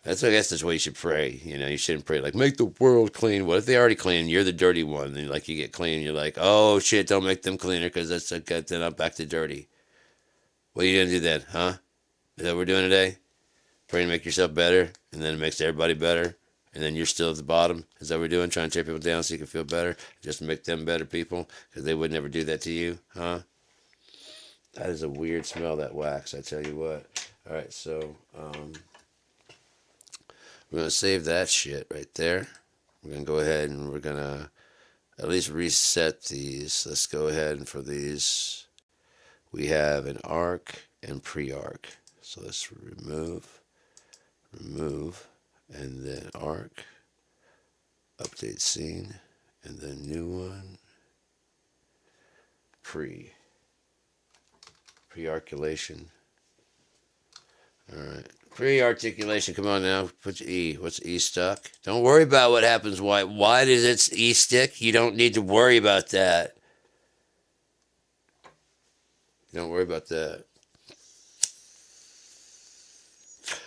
I guess that's why you should pray. You know, you shouldn't pray like, make the world clean. What if they already clean? You're the dirty one. And like you get clean, you're like, oh shit, don't make them cleaner because that's okay. Then I'm back to dirty. What are you gonna do then, huh? Is that what we're doing today? Praying to make yourself better, and then it makes everybody better, and then you're still at the bottom. Is that what we're doing? Trying to tear people down so you can feel better, just to make them better people because they would never do that to you, huh? That is a weird smell, that wax. I tell you what. All right, so. We're going to save that shit right there. We're going to go ahead and we're going to at least reset these. Let's go ahead and for these, we have an arc and pre-arc. So let's remove, and then arc, update scene, and then new one, pre-arculation. All right. Pre-articulation, come on now, put your E. What's E stuck? Don't worry about what happens. Why does its E stick? You don't need to worry about that. Don't worry about that.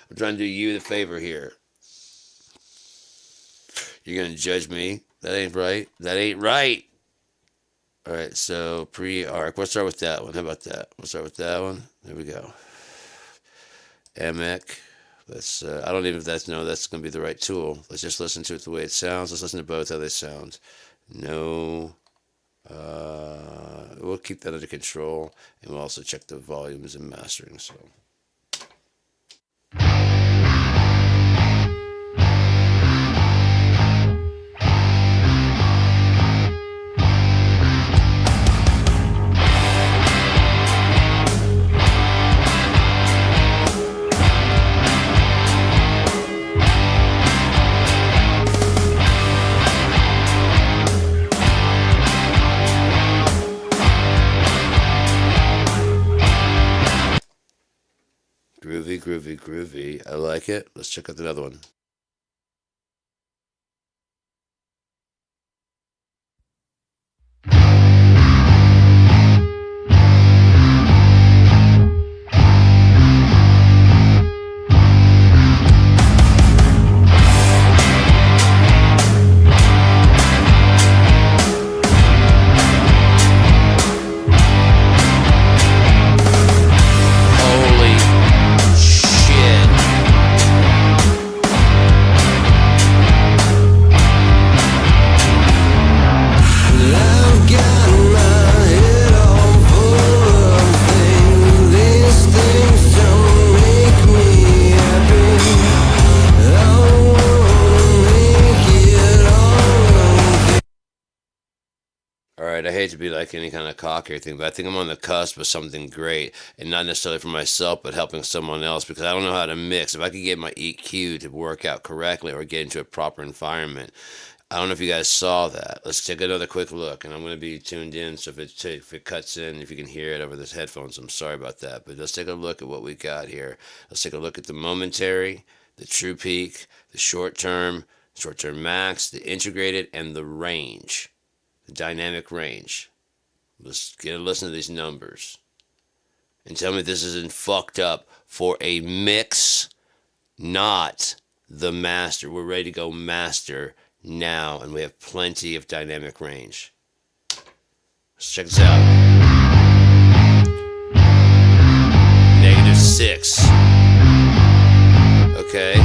I'm trying to do you the favor here. You're gonna judge me? That ain't right. That ain't right. All right, so pre-arc. Let's start with that one. How about that? We'll start with that one. There we go. Amec. Let's. I don't even if that's no. That's gonna be the right tool. Let's just listen to it the way it sounds. Let's listen to both how they sound. No. We'll keep that under control, and we'll also check the volumes and mastering. So. Groovy, groovy, groovy. I like it. Let's check out another one. All right, I hate to be like any kind of cocky or thing, but I think I'm on the cusp of something great, and not necessarily for myself, but helping someone else, because I don't know how to mix. If I could get my EQ to work out correctly or get into a proper environment, I don't know if you guys saw that. Let's take another quick look, and I'm going to be tuned in, so if it cuts in, if you can hear it over this headphones, I'm sorry about that, but let's take a look at what we got here. Let's take a look at the momentary, the true peak, the short-term max, the integrated, and the range. The dynamic range. Let's get a listen to these numbers. And tell me this isn't fucked up for a mix, not the master. We're ready to go master now, and we have plenty of dynamic range. Let's check this out. -6. Okay.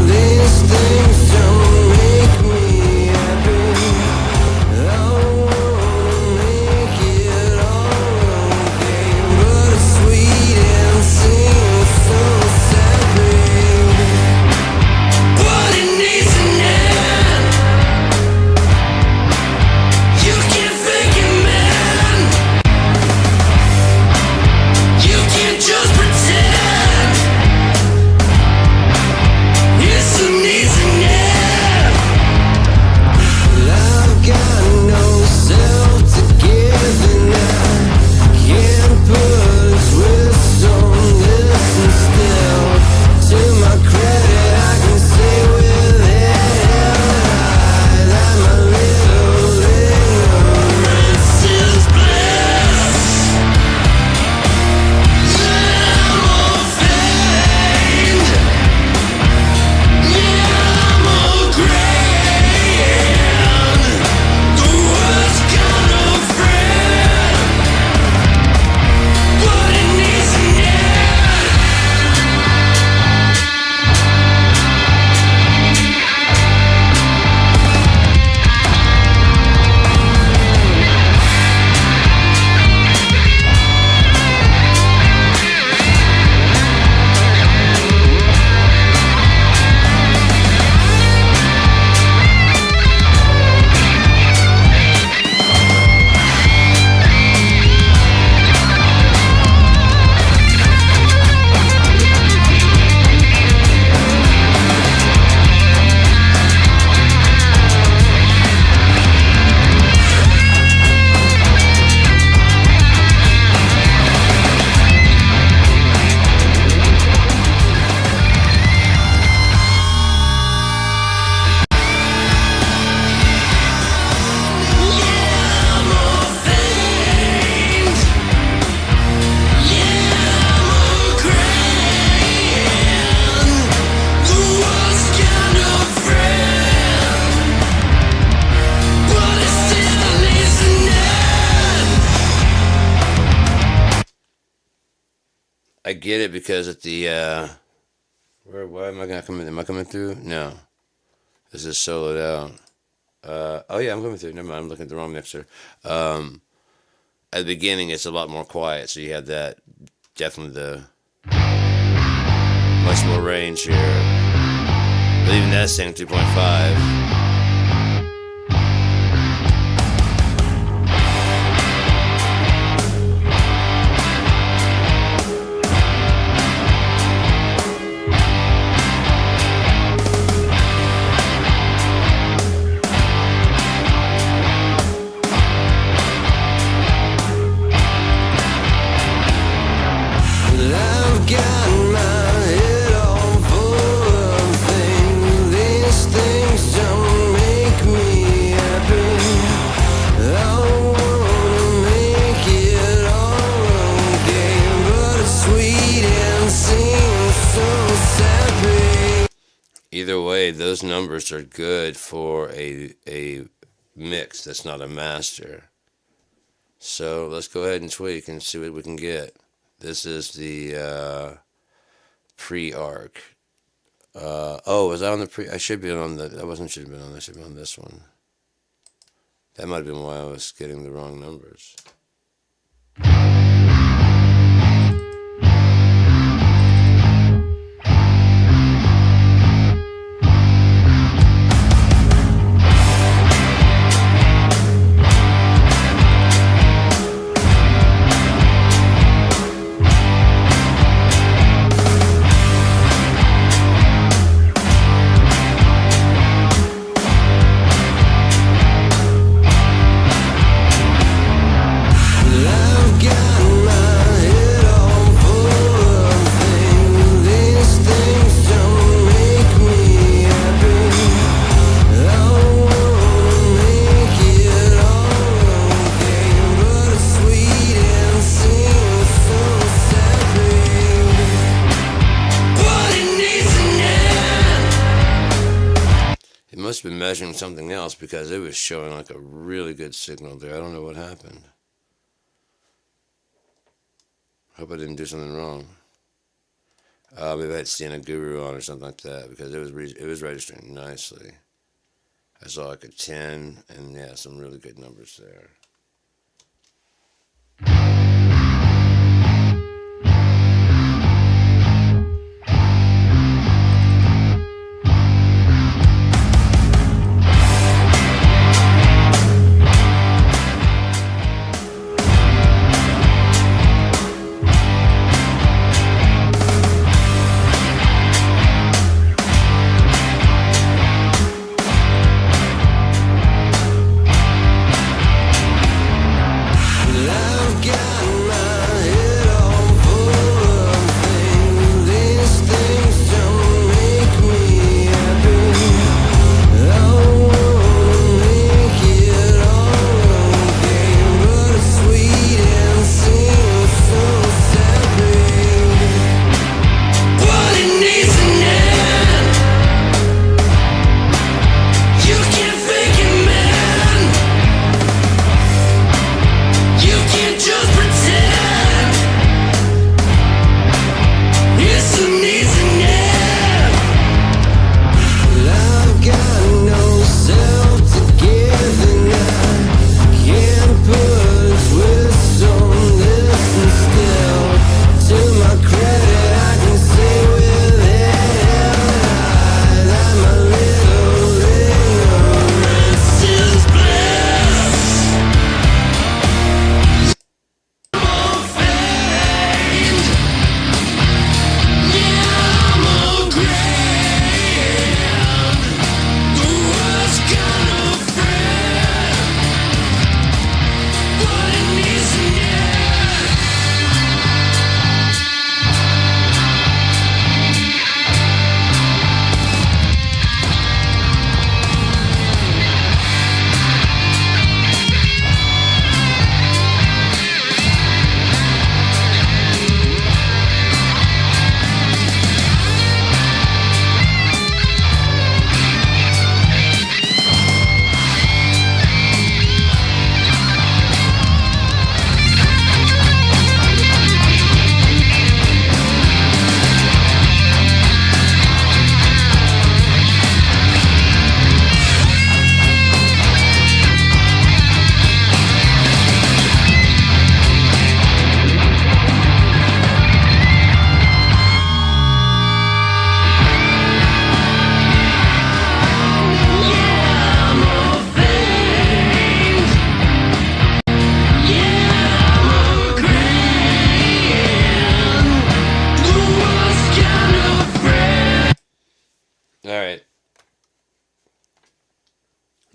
These things I get it because at the why am I gonna come in? Am I coming through? No. This is soloed out. Oh yeah, I'm coming through. Never mind, I'm looking at the wrong mixer. At the beginning, it's a lot more quiet, so you have that definitely the much more range here. But even that's saying 2.5. Either way, those numbers are good for a mix that's not a master. So let's go ahead and tweak and see what we can get. This is the pre-arc. Oh, was I on the pre? I should be on the. I wasn't. Should have been on. I should be on this one. That might have been why I was getting the wrong numbers. Must have been measuring something else because it was showing like a really good signal there. I don't know what happened. Hope I didn't do something wrong. Maybe I had Sienna Guru on or something like that because it was registering nicely. I saw like a 10 and yeah, some really good numbers there.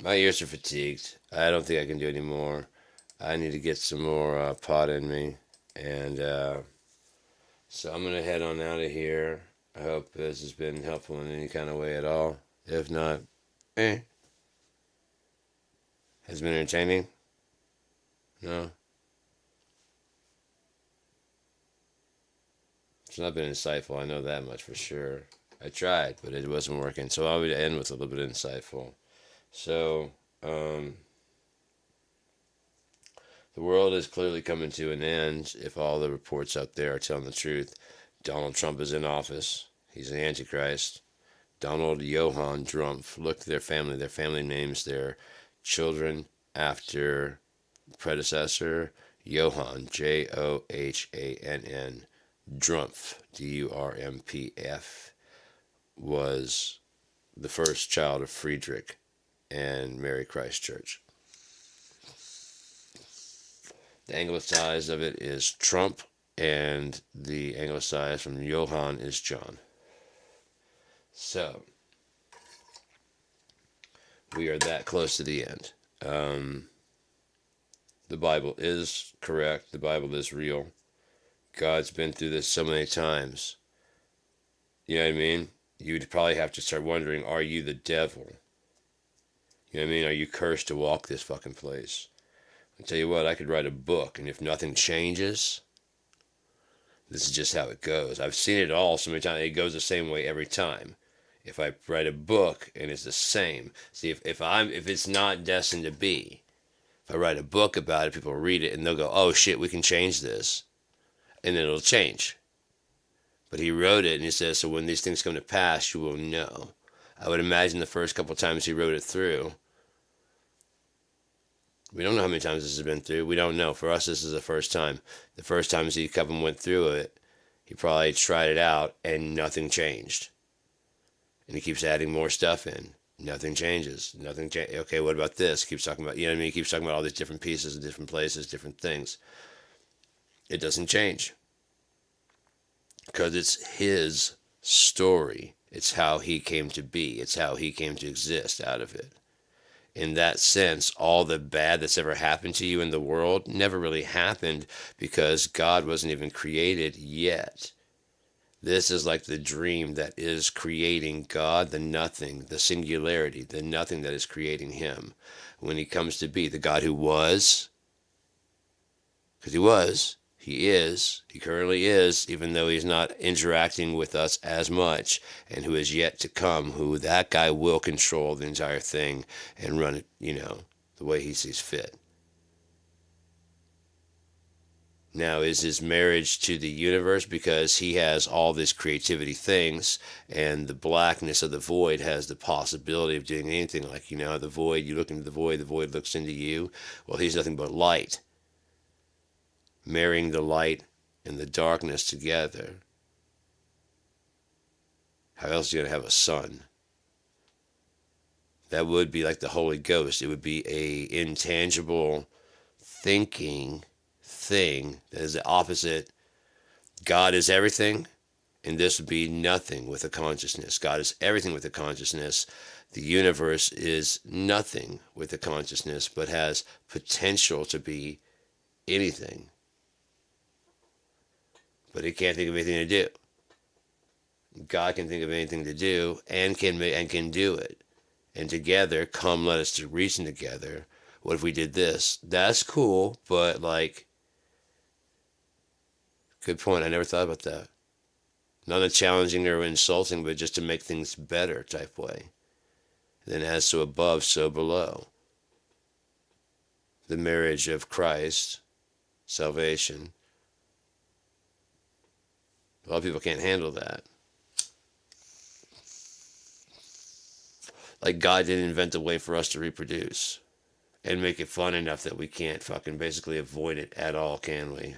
My ears are fatigued. I don't think I can do any more. I need to get some more pot in me. And so I'm going to head on out of here. I hope this has been helpful in any kind of way at all. If not, has it been entertaining? No? It's not been insightful. I know that much for sure. I tried, but it wasn't working. So I would end with a little bit insightful. So, the world is clearly coming to an end if all the reports out there are telling the truth. Donald Trump is in office. He's the Antichrist. Donald Johann Trump. Look, their family names their children after predecessor Johann, Johhann, Drumpf, Durmpf, was the first child of Friedrich and Mary Christ Church. The anglicized of it is Trump, and the anglicized from Johann is John. So, we are that close to the end. The Bible is correct. The Bible is real. God's been through this so many times. You know what I mean? You'd probably have to start wondering, are you the devil? You know what I mean? Are you cursed to walk this fucking place? I tell you what, I could write a book, and if nothing changes, this is just how it goes. I've seen it all so many times. It goes the same way every time. If I write a book and it's the same, see if it's not destined to be, if I write a book about it, people read it and they'll go, "Oh shit, we can change this," and it'll change. But he wrote it and he says, "So when these things come to pass, you will know." I would imagine the first couple times he wrote it through. We don't know how many times this has been through. We don't know. For us, this is the first time. The first times he couple went through it, he probably tried it out and nothing changed. And he keeps adding more stuff in. Nothing changes. Okay, what about this? Keeps talking about, you know what I mean? He keeps talking about all these different pieces, different places, different things. It doesn't change. Because it's his story. It's how he came to be. It's how he came to exist out of it. In that sense, all the bad that's ever happened to you in the world never really happened because God wasn't even created yet. This is like the dream that is creating God, the nothing, the singularity, the nothing that is creating him. When he comes to be the God who was, because he is, he currently is, even though he's not interacting with us as much, and who is yet to come, who that guy will control the entire thing and run it, the way he sees fit. Now, is his marriage to the universe because he has all these creativity things, and the blackness of the void has the possibility of doing anything? Like, the void, you look into the void looks into you. Well, he's nothing but light. Marrying the light and the darkness together. How else are you going to have a son? That would be like the Holy Ghost. It would be a intangible thinking thing that is the opposite. God is everything, and this would be nothing with a consciousness. God is everything with a consciousness. The universe is nothing with a consciousness, but has potential to be anything. But it can't think of anything to do. God can think of anything to do and can do it. And together, come let us to reason together. What if we did this? That's cool, but good point. I never thought about that. Not a challenging or insulting, but just to make things better type way. Then as so above, so below. The marriage of Christ, salvation. A lot of people can't handle that. Like God didn't invent a way for us to reproduce and make it fun enough that we can't fucking basically avoid it at all, can we?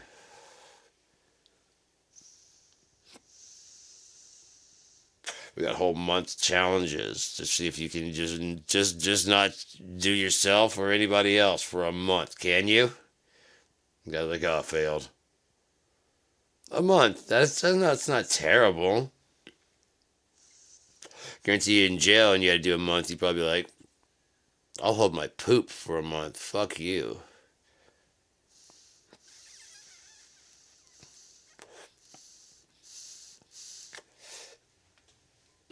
We got whole month challenges to see if you can just not do yourself or anybody else for a month. Can you? You got like, oh, failed. A month. That's not terrible. Guarantee you in jail and you had to do a month, you'd probably be like, I'll hold my poop for a month. Fuck you.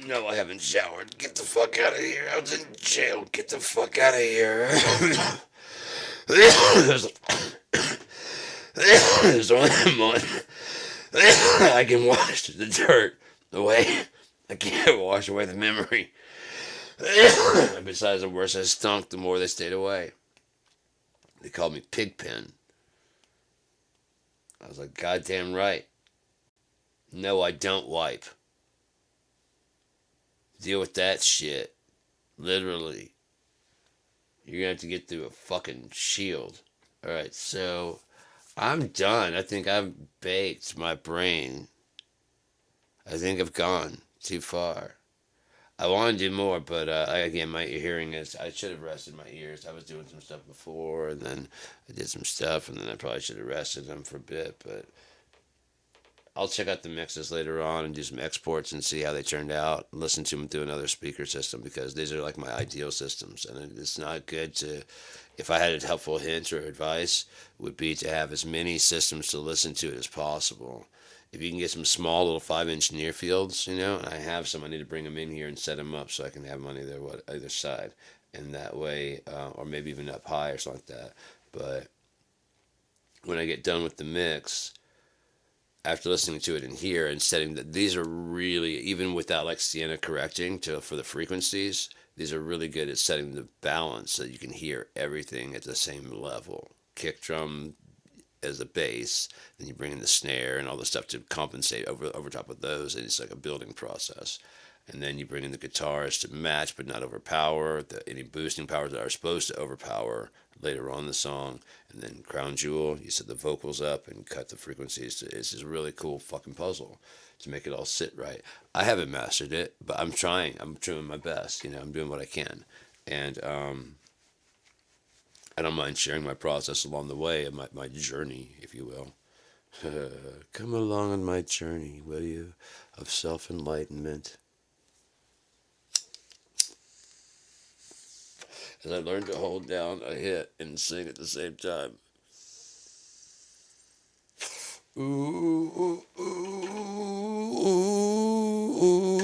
No, I haven't showered. Get the fuck out of here. I was in jail. Get the fuck out of here. there's, there's only one. I can wash the dirt away. I can't wash away the memory. Besides, the worse I stunk, the more they stayed away. They called me Pigpen. I was like, goddamn right. No, I don't wipe. Deal with that shit. Literally. You're gonna have to get through a fucking shield. Alright, so I'm done. I think I've baked my brain. I think I've gone too far. I want to do more, but again, my hearing is. I should have rested my ears. I was doing some stuff before, and then I did some stuff, and then I probably should have rested them for a bit. But I'll check out the mixes later on and do some exports and see how they turned out. Listen to them through another speaker system because these are like my ideal systems, and it's not good to. If I had a helpful hint or advice, would be to have as many systems to listen to it as possible. If you can get some small little 5-inch near fields, and I have some, I need to bring them in here and set them up so I can have them on either side, and that way, or maybe even up high or something like that. But when I get done with the mix, after listening to it in here and setting that, these are really, even without like Sienna correcting for the frequencies, these are really good at setting the balance so you can hear everything at the same level. Kick drum as a bass, then you bring in the snare and all the stuff to compensate over top of those, and it's like a building process. And then you bring in the guitars to match but not overpower any boosting powers that are supposed to overpower later on in the song. And then crown jewel, you set the vocals up and cut the frequencies. It's just a really cool fucking puzzle to make it all sit right. I haven't mastered it, but I'm trying. I'm doing my best. I'm doing what I can, and I don't mind sharing my process along the way and my journey, if you will. Come along on my journey, will you, of self-enlightenment. As I learned to hold down a hit and sing at the same time. Ooh, ooh, ooh, ooh,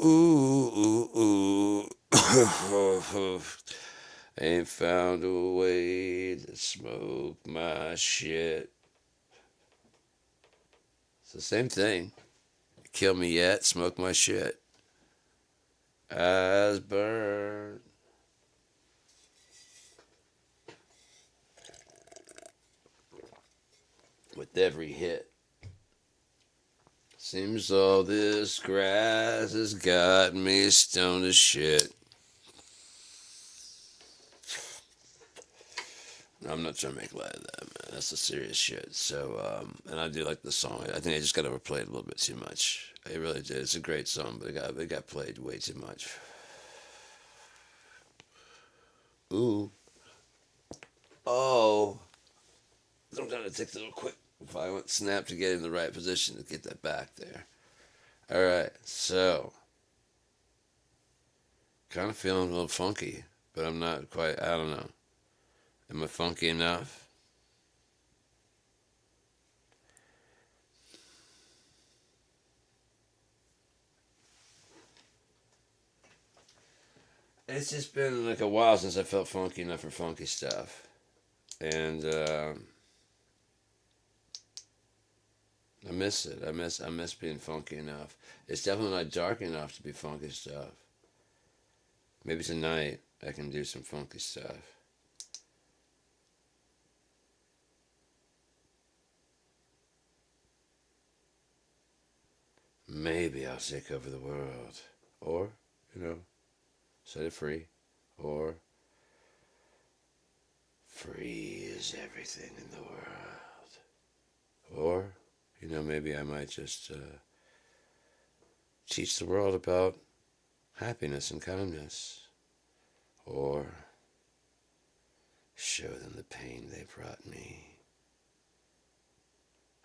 ooh, ooh, ooh. Ain't found a way to smoke my shit. It's the same thing. Kill me yet, smoke my shit. Eyes burn. With every hit. Seems all this grass has got me stoned as shit. I'm not trying to make light of that, man. That's the serious shit. So, and I do like the song. I think I just got overplayed a little bit too much. I really did. It's a great song, but it got played way too much. Ooh. Oh. Sometimes it takes a little quick violent snap to get in the right position to get that back there. Alright, so. Kind of feeling a little funky, but I'm not quite, I don't know. Am I funky enough? It's just been like a while since I felt funky enough for funky stuff. And I miss it. I miss being funky enough. It's definitely not dark enough to be funky stuff. Maybe tonight I can do some funky stuff. Maybe I'll take over the world. Or, set it free. Or, free is everything in the world. Or, maybe I might just teach the world about happiness and kindness. Or, show them the pain they brought me.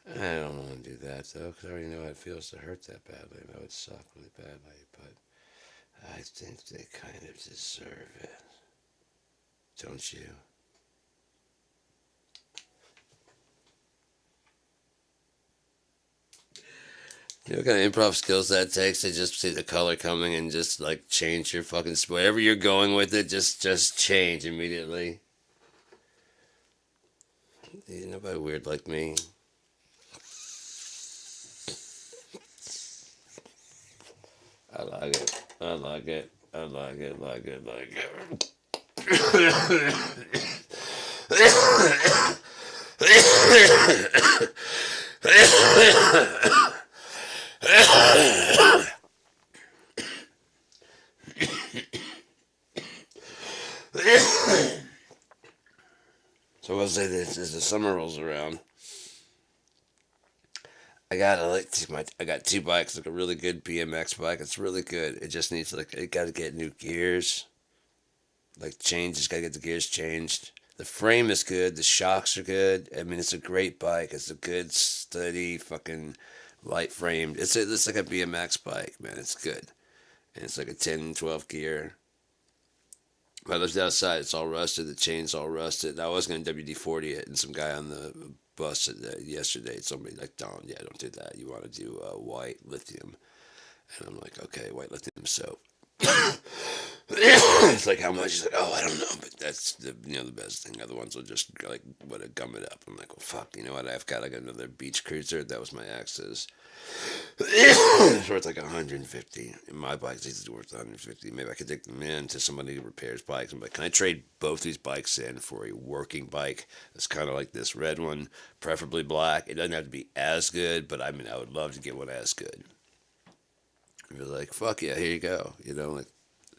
I don't want to do that, though, because I already know how it feels to hurt that badly. I know it suck really badly, but I think they kind of deserve it. Don't you? You know what kind of improv skills that takes to just see the color coming and just like change your fucking wherever you're going with it, just change immediately. Ain't nobody weird like me. I like it. I like it. I like it. Like it. Like it. So I'll say this: as the summer rolls around, I got two bikes, like a really good BMX bike. It's really good. It just needs like it got to get new gears, like change. Just got to get the gears changed. The frame is good. The shocks are good. I mean, it's a great bike. It's a good, steady, fucking light framed. It's like a BMX bike, man. It's good. And it's like a 10, 12 gear. I lived outside. It's all rusted. The chain's all rusted. I was going to WD-40 it, and some guy on the bus yesterday, somebody like, Don, yeah, don't do that. You want to do white lithium. And I'm like, okay, white lithium soap. It's like, how much? He's like, oh, I don't know, but that's the best thing. Other ones will just like would have gum it up. I'm like, well, fuck, you know what? I've got like another beach cruiser. That was my ex's. It's worth like 150. And my bike's easily worth 150. Maybe I could take them in to somebody who repairs bikes. I'm like, can I trade both these bikes in for a working bike that's kind of like this red one, preferably black? It doesn't have to be as good, but I mean, I would love to get one as good. You're like, fuck yeah, here you go. Like,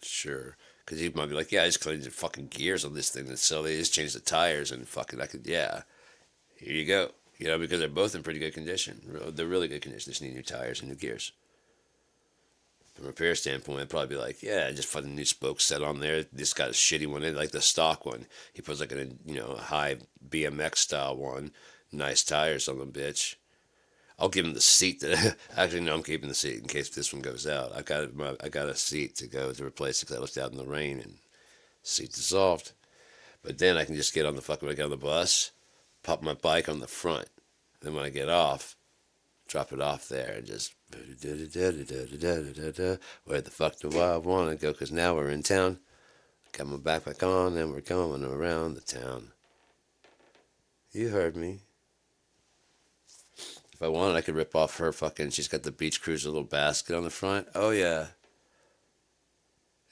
sure. Because you might be like, yeah, I just cleaned the fucking gears on this thing. And so they just changed the tires and fucking, yeah, here you go. Because they're both in pretty good condition. They're really good condition. They just need new tires and new gears. From a repair standpoint, I'd probably be like, yeah, just put a new spoke set on there. This got a shitty one in, like the stock one. He puts like a high BMX style one. Nice tires on the bitch. I'll give him the seat that. Actually, no, I'm keeping the seat in case this one goes out. I got a seat to go to replace it because I left out in the rain and seat dissolved. But then I can just get on the when I get on the bus, pop my bike on the front. Then when I get off, drop it off there and just where the fuck do I want to go? Because now we're in town. Got my backpack on and we're going around the town. You heard me. If I wanted, I could rip off her fucking. She's got the beach cruiser little basket on the front. Oh yeah.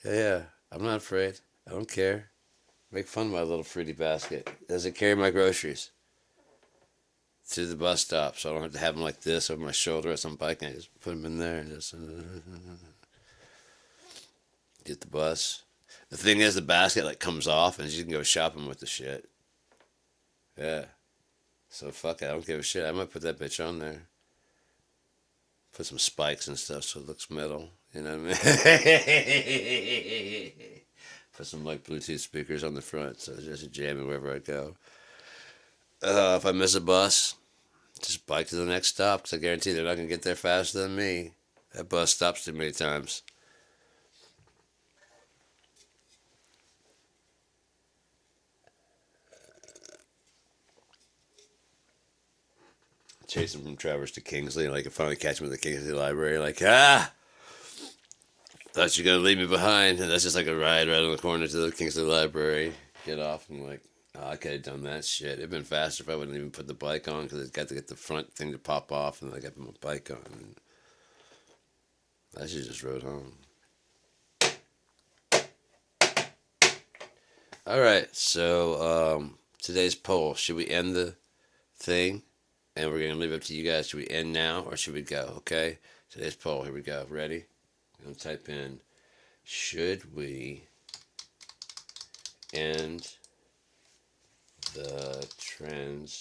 Yeah. I'm not afraid. I don't care. Make fun of my little fruity basket. Does it carry my groceries to the bus stop, so I don't have to have them like this over my shoulder as I'm biking? I just put them in there and just get the bus. The thing is, the basket like comes off, and you can go shopping with the shit. Yeah. So fuck it, I don't give a shit. I might put that bitch on there. Put some spikes and stuff so it looks metal. You know what I mean? Put some like Bluetooth speakers on the front so it's just jamming wherever I go. If I miss a bus, just bike to the next stop because I guarantee they're not going to get there faster than me. That bus stops too many times. Chasing from Traverse to Kingsley, and I can finally catch him at the Kingsley Library. Like, thought you were gonna leave me behind, and that's just like a ride right on the corner to the Kingsley Library. Get off, and I'm like, oh, I could have done that shit. It'd been faster if I wouldn't even put the bike on because it got to get the front thing to pop off, and I got my bike on. And I should just rode home. All right, so today's poll: should we end the thing? And we're going to leave it up to you guys. Should we end now or should we go? Okay? Today's poll. Here we go. Ready? I'm going to type in, should we end the trans